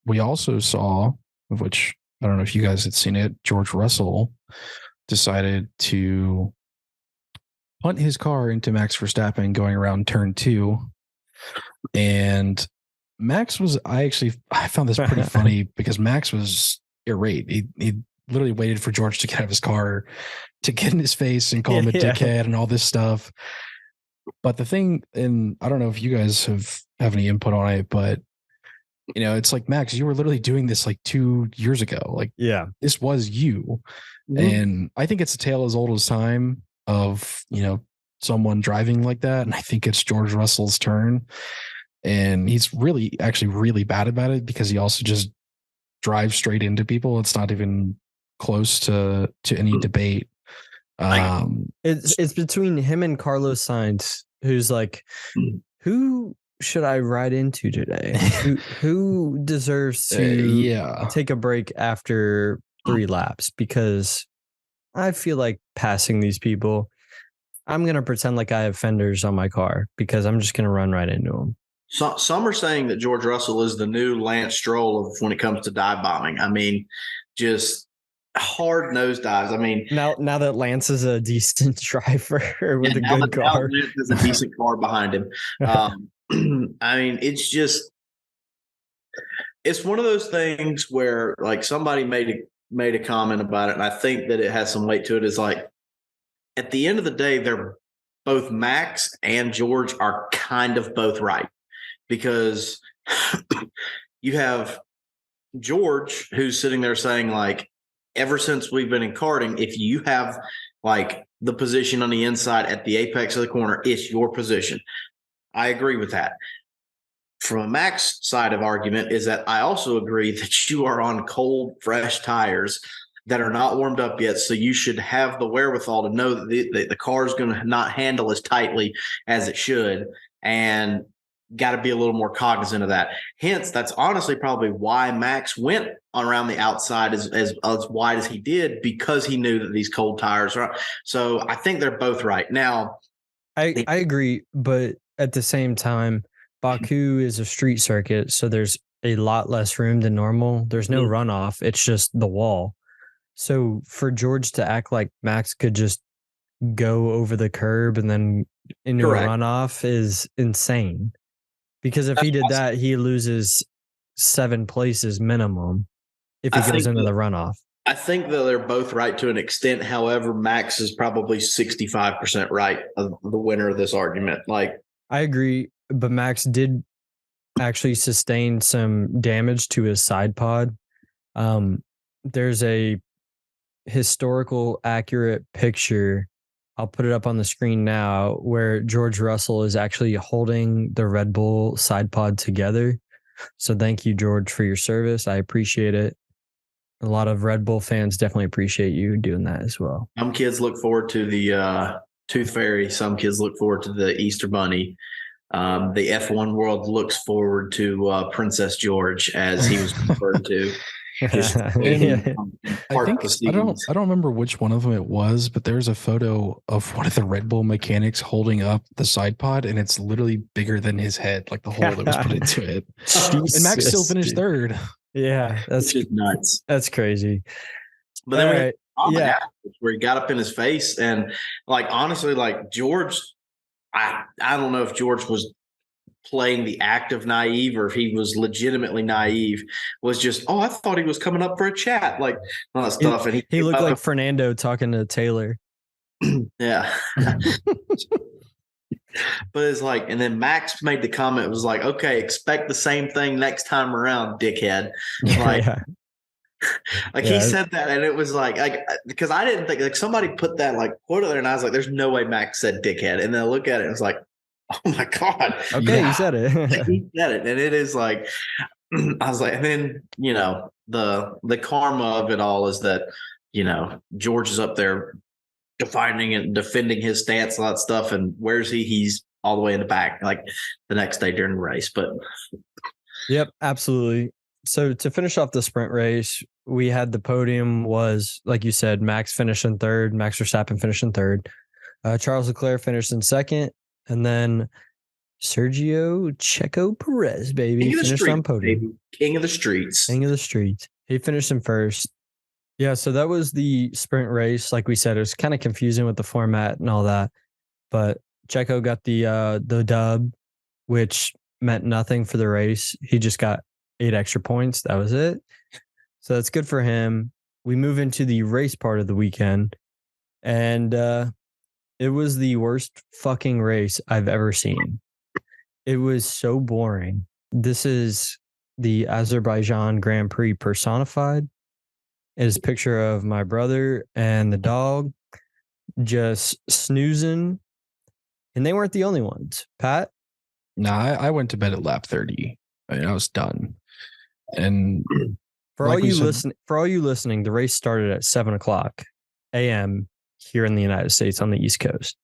We also saw, of which I don't know if you guys had seen it, George Russell decided to punt his car into Max Verstappen going around turn 2. And Max was, I found this pretty funny because Max was irate. He literally waited for George to get out of his car to get in his face and call him a dickhead and all this stuff. But the thing, and I don't know if you guys have any input on it, but it's like, Max, you were literally doing this like 2 years ago. Like, this was you. And I think it's a tale as old as time of, someone driving like that. And I think it's George Russell's turn. And he's actually really bad about it because he also just drives straight into people. It's not even close to any debate. It's between him and Carlos Sainz, who's like, who should I ride into today? who deserves to take a break after 3 laps? Because I feel like passing these people. I'm going to pretend like I have fenders on my car because I'm just going to run right into them. So, some are saying that George Russell is the new Lance Stroll of when it comes to dive bombing. I mean, just hard nose dives. I mean, now that Lance is a decent driver with a good car, Lance is a decent car behind him. I mean, it's one of those things where like somebody made a comment about it, and I think that it has some weight to it. Is like at the end of the day, they're both Max and George are kind of both right because you have George who's sitting there saying like, ever since we've been in karting, if you have like the position on the inside at the apex of the corner, it's your position. I agree with that. From a Max side of argument is that I also agree that you are on cold, fresh tires that are not warmed up yet. So you should have the wherewithal to know that the car is going to not handle as tightly as it should. And got to be a little more cognizant of that. Hence, that's honestly probably why Max went around the outside as wide as he did, because he knew that these cold tires are. So I think they're both right. Now, I agree, but at the same time, Baku is a street circuit, so there's a lot less room than normal. There's no runoff. It's just the wall. So for George to act like Max could just go over the curb and then into a runoff is insane. Because if he did that, he loses 7 places minimum if he goes into the runoff. I think that they're both right to an extent. However, Max is probably 65% right of the winner of this argument. Like, I agree, but Max did actually sustain some damage to his side pod. There's a historical accurate picture. I'll put it up on the screen now, where George Russell is actually holding the Red Bull side pod together. So thank you, George, for your service. I appreciate it. A lot of Red Bull fans definitely appreciate you doing that as well. Some kids look forward to the Tooth Fairy. Some kids look forward to the Easter Bunny. The F1 world looks forward to Princess George, as he was referred to. I don't remember which one of them it was, but there's a photo of one of the Red Bull mechanics holding up the side pod, and it's literally bigger than his head, like the hole that was put into it. And Max still finished third. Yeah, that's just nuts. That's crazy. But then where he got up in his face, and like honestly, like George, I don't know if George was playing the act of naive or if he was legitimately naive, was just, I thought he was coming up for a chat, like all that stuff. And he looked like Fernando talking to Taylor. Yeah. But it's like, and then Max made the comment, it was like, okay, expect the same thing next time around, dickhead. Like, he said that, and it was like because I didn't think, like, somebody put that like quote there, and I was like, there's no way Max said dickhead. And then I look at it, and it's like, oh my God. Okay, you said it. He said it. And it is like, I was like, and then, the karma of it all is that, George is up there defining and defending his stance, all that stuff. And where's he? He's all the way in the back, like the next day during the race. But yep, absolutely. So to finish off the sprint race, we had the podium was, like you said, Max finished in third, Max Verstappen finished in third, Charles Leclerc finished in second, and then Sergio Checo Perez, baby, finished on podium. Baby. King of the streets. King of the streets. He finished in first. Yeah, so that was the sprint race. Like we said, it was kind of confusing with the format and all that, but Checo got the dub, which meant nothing for the race. He just got 8 extra points. That was it. So that's good for him. We move into the race part of the weekend, and it was the worst fucking race I've ever seen. It was so boring. This is the Azerbaijan Grand Prix personified. It is a picture of my brother and the dog just snoozing, and they weren't the only ones. Pat? No, I went to bed at lap 30. I was done. And for all you listening, the race started at 7:00 a.m. here in the United States on the East Coast.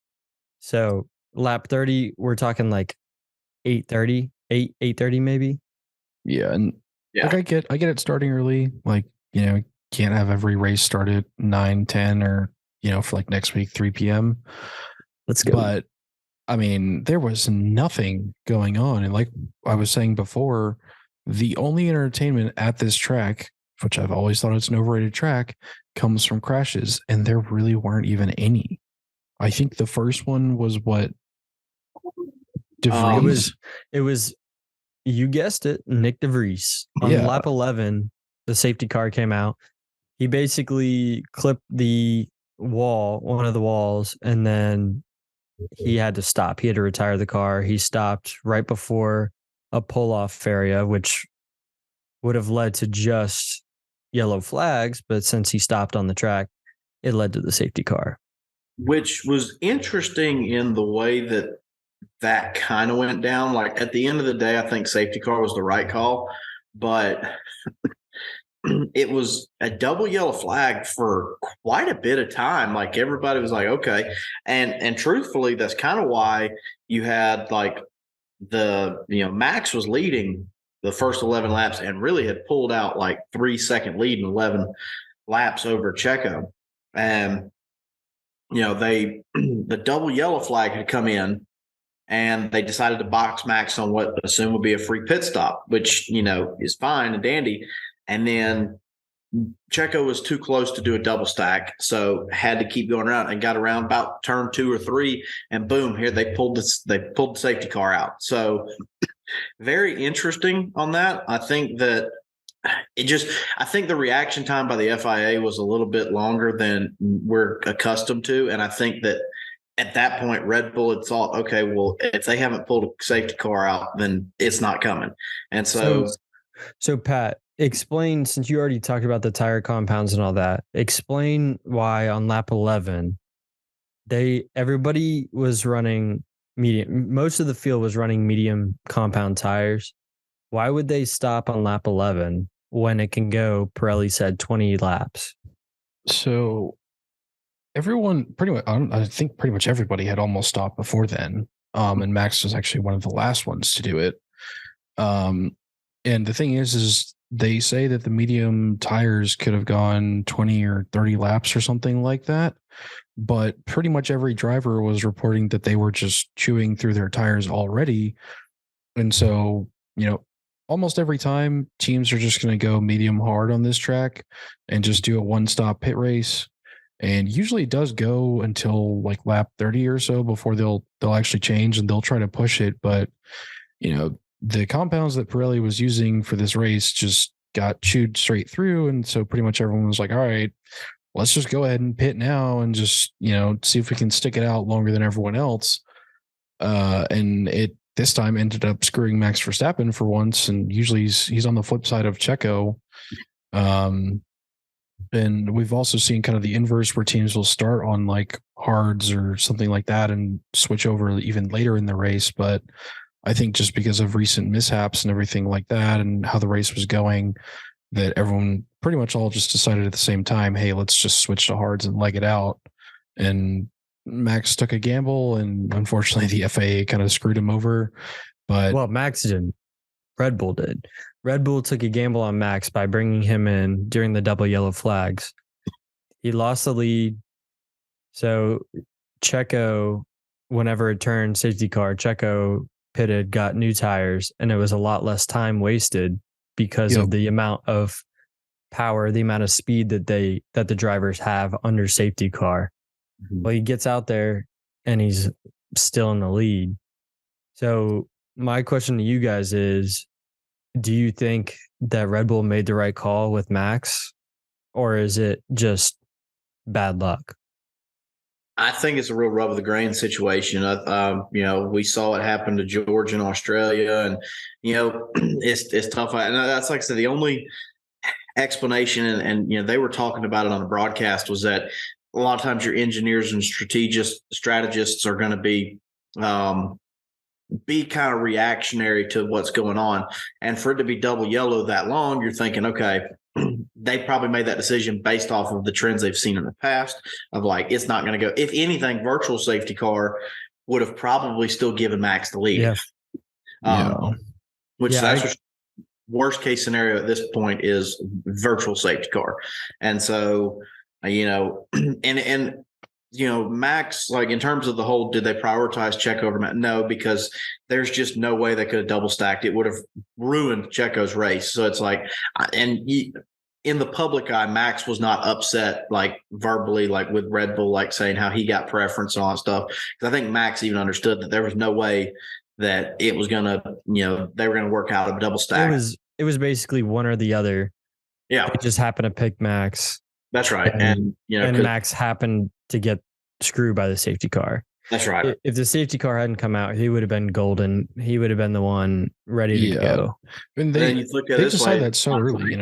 So lap 30, we're talking like 8:30, 8:30 maybe. Yeah, and like I get it starting early. Like, can't have every race start at 9, 10, or for like next week 3 p.m. Let's go. But I mean, there was nothing going on, and like I was saying before, the only entertainment at this track, which I've always thought it's an overrated track, comes from crashes, and there really weren't even any. I think the first one was what? DeVries. It was, you guessed it, Nick DeVries. On lap 11, the safety car came out. He basically clipped the wall, one of the walls, and then he had to stop. He had to retire the car. He stopped right before a pull-off area, which would have led to just yellow flags, but since he stopped on the track, it led to the safety car. Which was interesting in the way that kind of went down. Like, at the end of the day, I think safety car was the right call, but it was a double yellow flag for quite a bit of time. Like, everybody was like, okay. And truthfully, that's kind of why you had like Max was leading the first 11 laps and really had pulled out like 3-second lead in 11 laps over Checo. And, the double yellow flag had come in, and they decided to box Max on what I assume would be a free pit stop, which, is fine and dandy. And then Checo was too close to do a double stack, so had to keep going around, and got around about turn 2 or 3, and boom, here they pulled the safety car out. So very interesting on that. I think that I think the reaction time by the FIA was a little bit longer than we're accustomed to, and I think that at that point, Red Bull had thought, okay, well, if they haven't pulled a safety car out, then it's not coming. And so Pat, explain, since you already talked about the tire compounds and all that, explain why on lap 11, everybody was running medium. Most of the field was running medium compound tires. Why would they stop on lap 11 when it can go, Pirelli said, 20 laps? So everyone I think pretty much everybody had almost stopped before then. And Max was actually one of the last ones to do it. And the thing is they say that the medium tires could have gone 20 or 30 laps or something like that. But pretty much every driver was reporting that they were just chewing through their tires already. And so, almost every time teams are just going to go medium hard on this track and just do a one-stop pit race. And usually it does go until like lap 30 or so before they'll actually change, and they'll try to push it. But the compounds that Pirelli was using for this race just got chewed straight through. And so pretty much everyone was like, all right, let's just go ahead and pit now and just, see if we can stick it out longer than everyone else. And it this time ended up screwing Max Verstappen for once. And usually he's on the flip side of Checo. And we've also seen kind of the inverse where teams will start on like hards or something like that and switch over even later in the race. But I think just because of recent mishaps and everything like that and how the race was going, that everyone pretty much all just decided at the same time, hey, let's just switch to hards and leg it out. And Max took a gamble, and unfortunately the FAA kind of screwed him over. But well, Max didn't. Red Bull did. Red Bull took a gamble on Max by bringing him in during the double yellow flags. He lost the lead. So Checo, whenever it turned safety car, Checo pitted, got new tires, and it was a lot less time wasted because of the amount of power, the amount of speed that the drivers have under safety car. Mm-hmm. Well, he gets out there and he's still in the lead. So my question to you guys is, do you think that Red Bull made the right call with Max, or is it just bad luck? I think it's a real rub of the grain situation. We saw it happen to George in Australia, and it's tough. And that's, like I said, the only explanation, and they were talking about it on the broadcast, was that a lot of times your engineers and strategists are going to be kind of reactionary to what's going on, and for it to be double yellow that long, you're thinking, okay, they probably made that decision based off of the trends they've seen in the past of like, it's not going to go. If anything, virtual safety car would have probably still given Max the lead. That's worst case scenario at this point is virtual safety car. And so, Max, like in terms of the whole, did they prioritize Checo over Max? No, because there's just no way they could have double stacked. It would have ruined Checo's race. So it's like, in the public eye, Max was not upset, like verbally, like with Red Bull, like saying how he got preference and all that stuff. Because I think Max even understood that there was no way that it was going to, they were going to work out a double stack. It was basically one or the other. Yeah. It just happened to pick Max. That's right. And Max happened to get screwed by the safety car. That's right. If the safety car hadn't come out, he would have been golden. He would have been the one ready to go. And they decided that so early,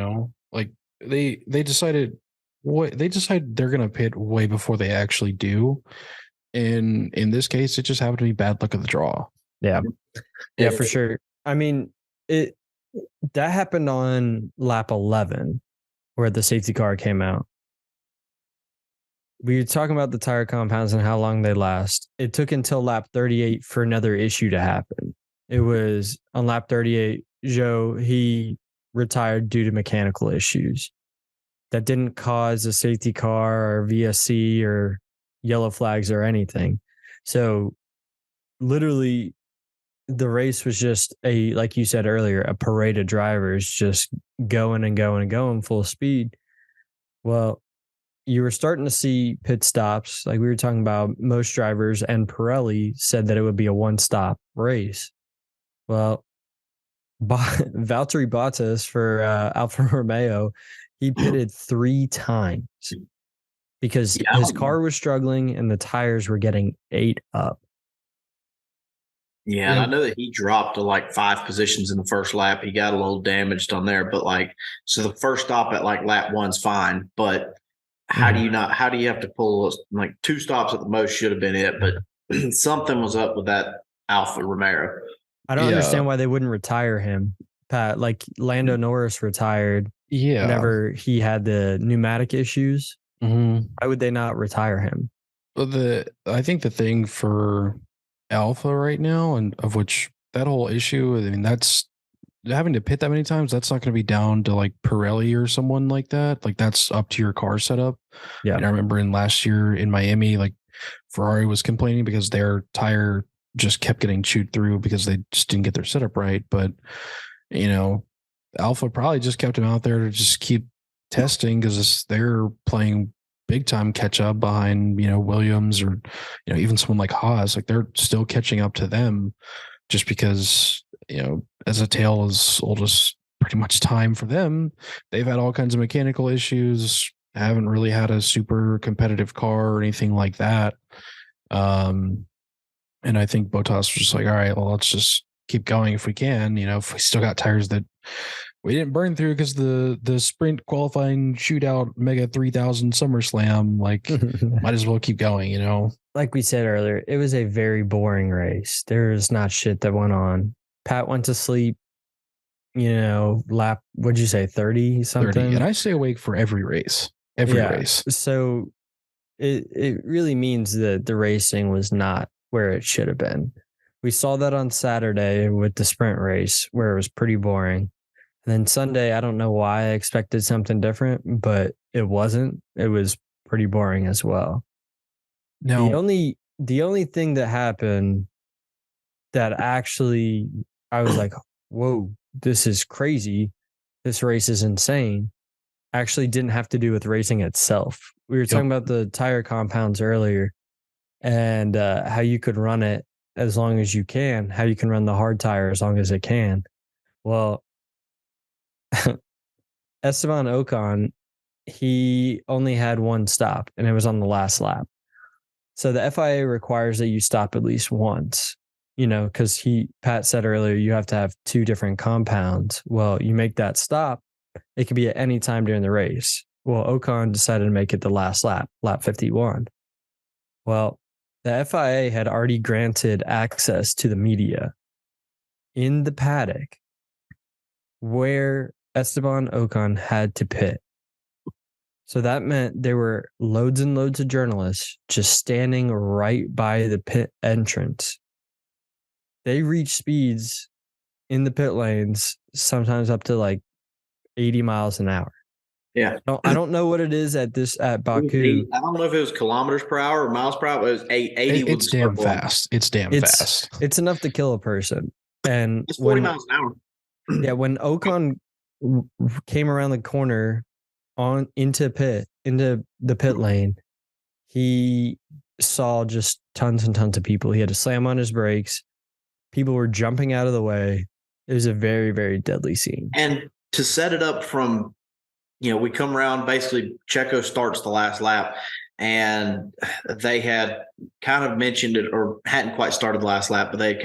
like they decided they're going to pit way before they actually do. And in this case, it just happened to be bad luck of the draw. Yeah. Yeah, for sure. I mean, that happened on lap 11 where the safety car came out. We were talking about the tire compounds and how long they last. It took until lap 38 for another issue to happen. It was on lap 38, Joe, he retired due to mechanical issues. That didn't cause a safety car or VSC or yellow flags or anything. So literally the race was just like you said earlier, a parade of drivers just going and going and going full speed. Well, you were starting to see pit stops. Like we were talking about, most drivers and Pirelli said that it would be a one-stop race. Well, Valtteri Bottas for Alfa Romeo, he pitted 3 times because his car was struggling and the tires were getting ate up. Yeah, and I know that he dropped to like 5 positions in the first lap. He got a little damaged on there, but so the first stop at like lap 1's fine, but how do you have to pull like 2 stops at the most should have been it, but something was up with that Alfa Romeo. I don't understand why they wouldn't retire him, Pat. Like Lando Norris retired whenever he had the pneumatic issues. Mm-hmm. Why would they not retire him? Well, I think the thing for Alpha right now, and of which that whole issue, I mean, that's having to pit that many times. That's not going to be down to like Pirelli or someone like that. Like that's up to your car setup. Yeah. And I remember in last year in Miami, like Ferrari was complaining because their tire just kept getting chewed through because they just didn't get their setup right. But, Alpha probably just kept him out there to just keep testing because they're playing big time catch up behind, Williams or, even someone like Haas. Like they're still catching up to them. just because, as a tale as old as pretty much time for them, they've had all kinds of mechanical issues, haven't really had a super competitive car or anything like that. And I think Bottas was just like, all right, well, let's just keep going if we can. If we still got tires that we didn't burn through because the sprint qualifying shootout Mega 3000 SummerSlam, like might as well keep going. Like we said earlier, it was a very boring race. There's not shit that went on. Pat went to sleep, lap, what'd you say, 30 something? 30. And I stay awake for every race. Every race. So it really means that the racing was not where it should have been. We saw that on Saturday with the sprint race where it was pretty boring. And then Sunday, I don't know why I expected something different, but it wasn't. It was pretty boring as well. No. The only thing that happened that actually I was like, whoa, this is crazy. This race is insane. Actually didn't have to do with racing itself. We were talking about the tire compounds earlier and how you could run it as long as you can, how you can run the hard tire as long as it can. Well, Esteban Ocon, he only had one stop and it was on the last lap. So the FIA requires that you stop at least once, because Pat said earlier, you have to have 2 different compounds. Well, you make that stop, it could be at any time during the race. Well, Ocon decided to make it the last lap, lap 51. Well, the FIA had already granted access to the media in the paddock where Esteban Ocon had to pit. So that meant there were loads and loads of journalists just standing right by the pit entrance. They reach speeds in the pit lanes, sometimes up to like 80 miles an hour. Yeah. I don't know what it is at Baku. I don't know if it was kilometers per hour or miles per hour, but it was 80. It's damn fast. It's fast. It's enough to kill a person. And it's 40 miles an hour. Yeah, when Ocon came around the corner into the pit lane, he saw just tons and tons of people. He had to slam on his brakes. People were jumping out of the way. It was a very, very deadly scene. And to set it up from, we come around, basically Checo starts the last lap and they had kind of mentioned it or hadn't quite started the last lap, but they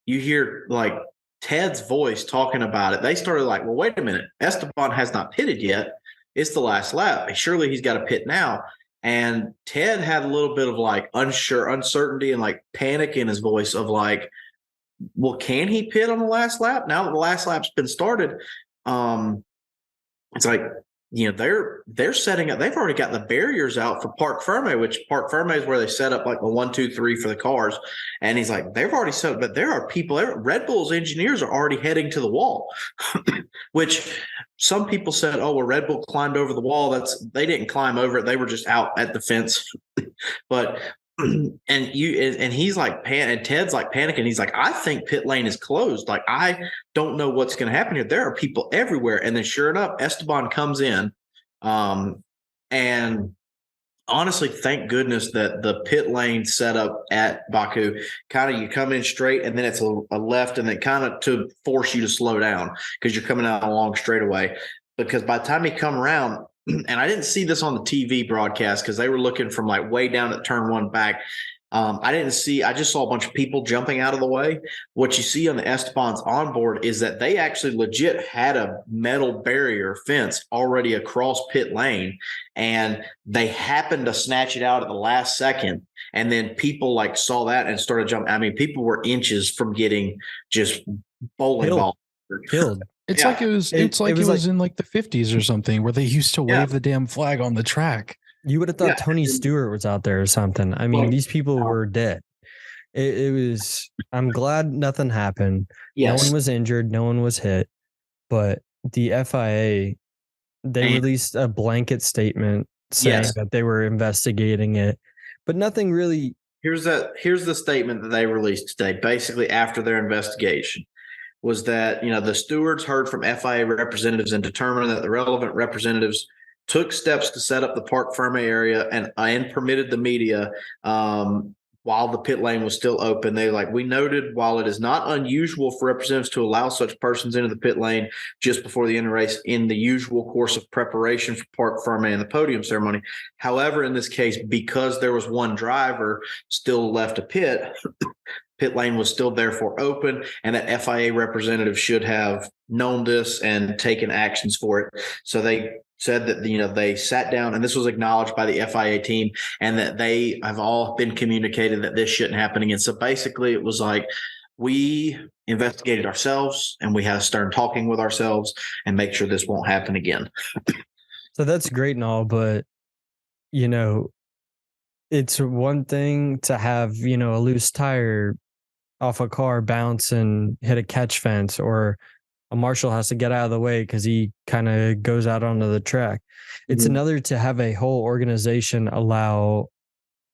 you hear like Ted's voice talking about it. They started like, well, wait a minute. Esteban has not pitted yet. It's the last lap. Surely he's got to pit now. And Ted had a little bit of like uncertainty and like panic in his voice of like, well, can he pit on the last lap? Now that the last lap's been started, it's like, they're setting up. They've already got the barriers out for Parc Ferme, which Parc Ferme is where they set up like the 1, 2, 3 for the cars. And he's like, they've already set up, but there are people. Red Bull's engineers are already heading to the wall, which some people said, oh, well, Red Bull climbed over the wall. They didn't climb over it. They were just out at the fence. But and he's like and Ted's like panicking. He's like, I think pit lane is closed. Like, I don't know what's going to happen here. There are people everywhere. And then sure enough, Esteban comes in. And honestly, thank goodness that the pit lane setup at Baku, kind of you come in straight and then it's a left and then kind of to force you to slow down because you're coming out a long straightaway. Because by the time you come around, and I didn't see this on the TV broadcast because they were looking from like way down at turn 1 back. I just saw a bunch of people jumping out of the way. What you see on the Esteban's onboard is that they actually legit had a metal barrier fence already across pit lane, and they happened to snatch it out at the last second. And then people like saw that and started jumping. I mean, people were inches from getting just bowling ball killed. It's like it was in like the 50s or something where they used to wave the damn flag on the track. You would have thought Tony Stewart was out there or something. I mean, these people were dead. It was, I'm glad nothing happened. Yes. No one was injured. No one was hit. But the FIA, they released a blanket statement saying that they were investigating it, but nothing really. Here's the statement that they released today, basically after their investigation. Was that, the stewards heard from FIA representatives and determined that the relevant representatives took steps to set up the Parc Ferme area and permitted the media while the pit lane was still open. They like, we noted while it is not unusual for representatives to allow such persons into the pit lane just before the end of the race in the usual course of preparation for parc fermé and the podium ceremony. However, in this case, because there was one driver still left a pit, pit lane was still therefore open, and that FIA representative should have known this and taken actions for it. So they said that, they sat down, and this was acknowledged by the FIA team, and that they have all been communicated that this shouldn't happen again. So basically it was like, we investigated ourselves and we had to start talking with ourselves and make sure this won't happen again. So that's great and all, but it's one thing to have, a loose tire off a car bounce and hit a catch fence, or a marshal has to get out of the way because he kind of goes out onto the track. It's another to have a whole organization allow,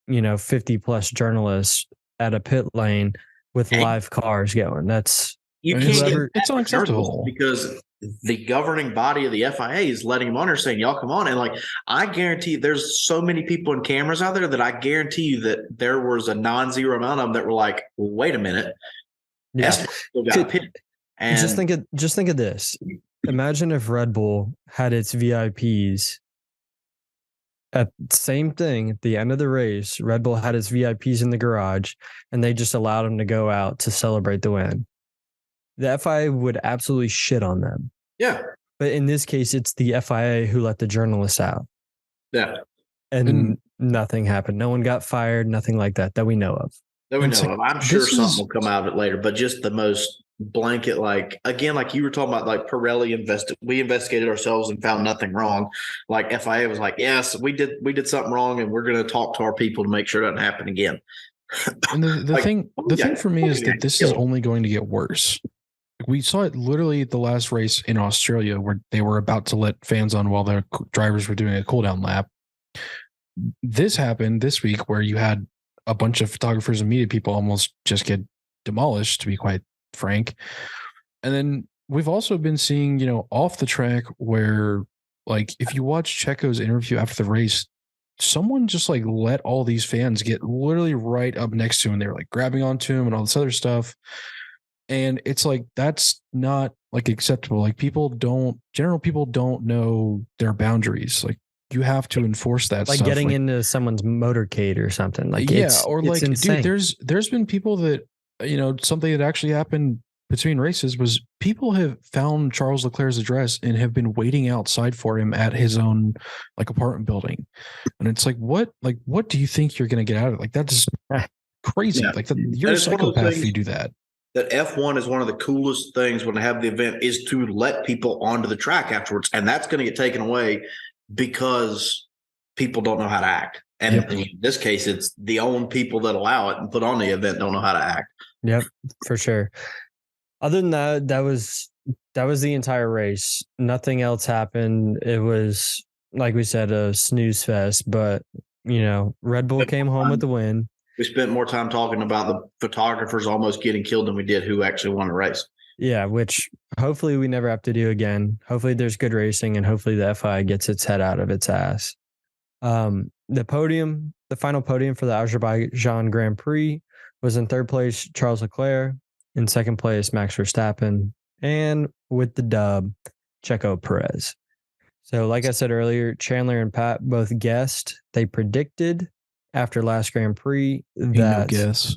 50 plus journalists at a pit lane with live cars going. That's it's unacceptable because the governing body of the FIA is letting them on there saying, y'all come on. And like, I guarantee there's so many people in cameras out there that I guarantee you that there was a non-zero amount of them that were like, well, wait a minute. Yeah. Still got pit. And just think of this. Imagine if Red Bull had its VIPs at the same thing at the end of the race. Red Bull had its VIPs in the garage and they just allowed them to go out to celebrate the win. The FIA would absolutely shit on them. Yeah. But in this case, it's the FIA who let the journalists out. Yeah. And nothing happened. No one got fired, nothing like that we know of. I'm sure something will come out of it later, but just the most blanket, like, again, like you were talking about, like Pirelli we investigated ourselves and found nothing wrong. Like FIA was like, yes, we did something wrong and we're going to talk to our people to make sure it doesn't happen again. And the thing for me is that this is only going to get worse. We saw it literally at the last race in Australia where they were about to let fans on while their drivers were doing a cool down lap. This happened this week where you had a bunch of photographers and media people almost just get demolished, to be quite frank. And then we've also been seeing, off the track where, like, if you watch Checo's interview after the race, someone just like let all these fans get literally right up next to him. They were like grabbing onto him and all this other stuff. And it's like, that's not like acceptable. Like general people don't know their boundaries. Like you have to enforce that like stuff. Getting into someone's motorcade or something. Like, or like, dude, there's been people that, something that actually happened between races was people have found Charles Leclerc's address and have been waiting outside for him at his own like apartment building. And it's like, what do you think you're going to get out of it? Like, that's crazy. Yeah. Like you're a psychopath if you do that. That F1 is one of the coolest things when they have the event is to let people onto the track afterwards. And that's going to get taken away because people don't know how to act. And in this case, it's the own people that allow it and put on the event don't know how to act. Yep, for sure. Other than that, that was the entire race. Nothing else happened. It was, like we said, a snooze fest, but Red Bull came home with the win. We spent more time talking about the photographers almost getting killed than we did who actually won the race. Yeah, which hopefully we never have to do again. Hopefully there's good racing and hopefully the FIA gets its head out of its ass. The final podium for the Azerbaijan Grand Prix was in third place, Charles Leclerc. In second place, Max Verstappen. And with the dub, Checo Perez. So like I said earlier, Chandler and Pat both guessed. They predicted after last Grand Prix that guess.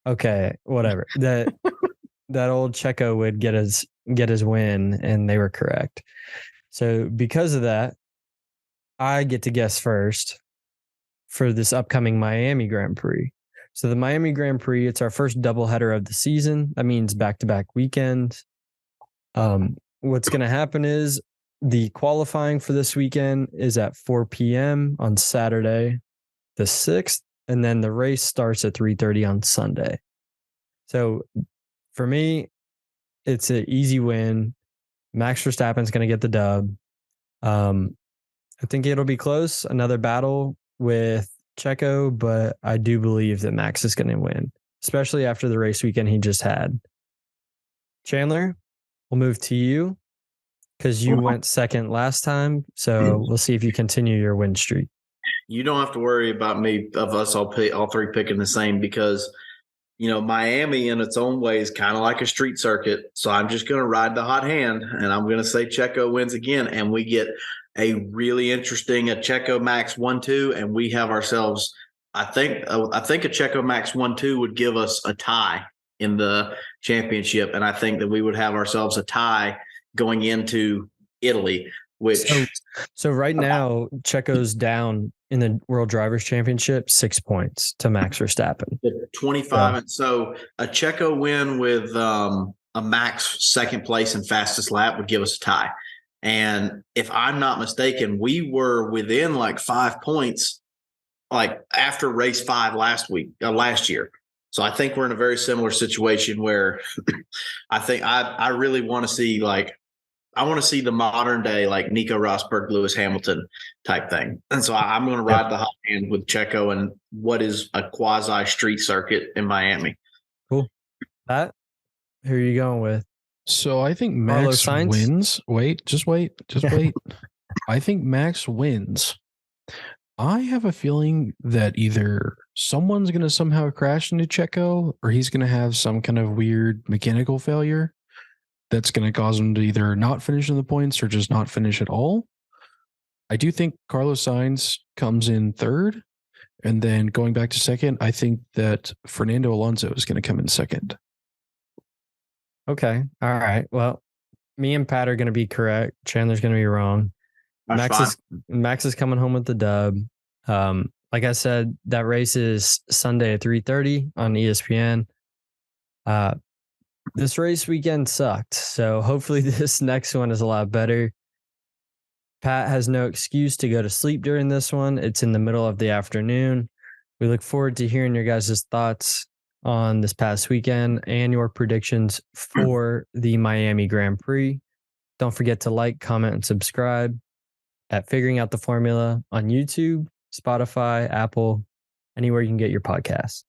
Okay, whatever. That old Checo would get his win, and they were correct. So because of that, I get to guess first for this upcoming Miami Grand Prix. So the Miami Grand Prix, it's our first doubleheader of the season. That means back-to-back weekends. What's going to happen is the qualifying for this weekend is at 4 p.m. on Saturday, the 6th, and then the race starts at 3:30 on Sunday. So for me, it's an easy win. Max Verstappen's going to get the dub. I think it'll be close. Another battle with Checo, but I do believe that Max is going to win, especially after the race weekend he just had. Chandler, we'll move to you because you went second last time. So we'll see if you continue your win streak. You don't have to worry about us all three picking the same because, Miami in its own way is kind of like a street circuit. So I'm just going to ride the hot hand and I'm going to say Checo wins again. And we get a really interesting, a Checo Max 1-2. And we have ourselves, I think a Checo Max 1-2 would give us a tie in the championship. And I think that we would have ourselves a tie going into Italy, which. So right now, Checo's down in the World Drivers' Championship 6 points to Max Verstappen. 25. And so a Checo win with a Max second place and fastest lap would give us a tie. And if I'm not mistaken, we were within like 5 points, like after race 5 last year. So I think we're in a very similar situation where I think I really want to see I want to see the modern day like Nico Rosberg, Lewis Hamilton type thing. And so I'm going to ride the hot hand with Checo and what is a quasi street circuit in Miami. Cool. Pat, who are you going with? So I think Max wins. Just wait. I think Max wins. I have a feeling that either someone's going to somehow crash into Checo or he's going to have some kind of weird mechanical failure that's going to cause him to either not finish in the points or just not finish at all. I do think Carlos Sainz comes in third. And then going back to second, I think that Fernando Alonso is going to come in second. Okay. All right. Well, me and Pat are going to be correct. Chandler's going to be wrong. Max is coming home with the dub. Like I said, that race is Sunday at 3:30 on ESPN. This race weekend sucked, so hopefully this next one is a lot better. Pat has no excuse to go to sleep during this one. It's in the middle of the afternoon. We look forward to hearing your guys' thoughts on this past weekend and your predictions for the Miami Grand Prix. Don't forget to like, comment, and subscribe at Figuring Out the Formula on YouTube, Spotify, Apple, anywhere you can get your podcasts.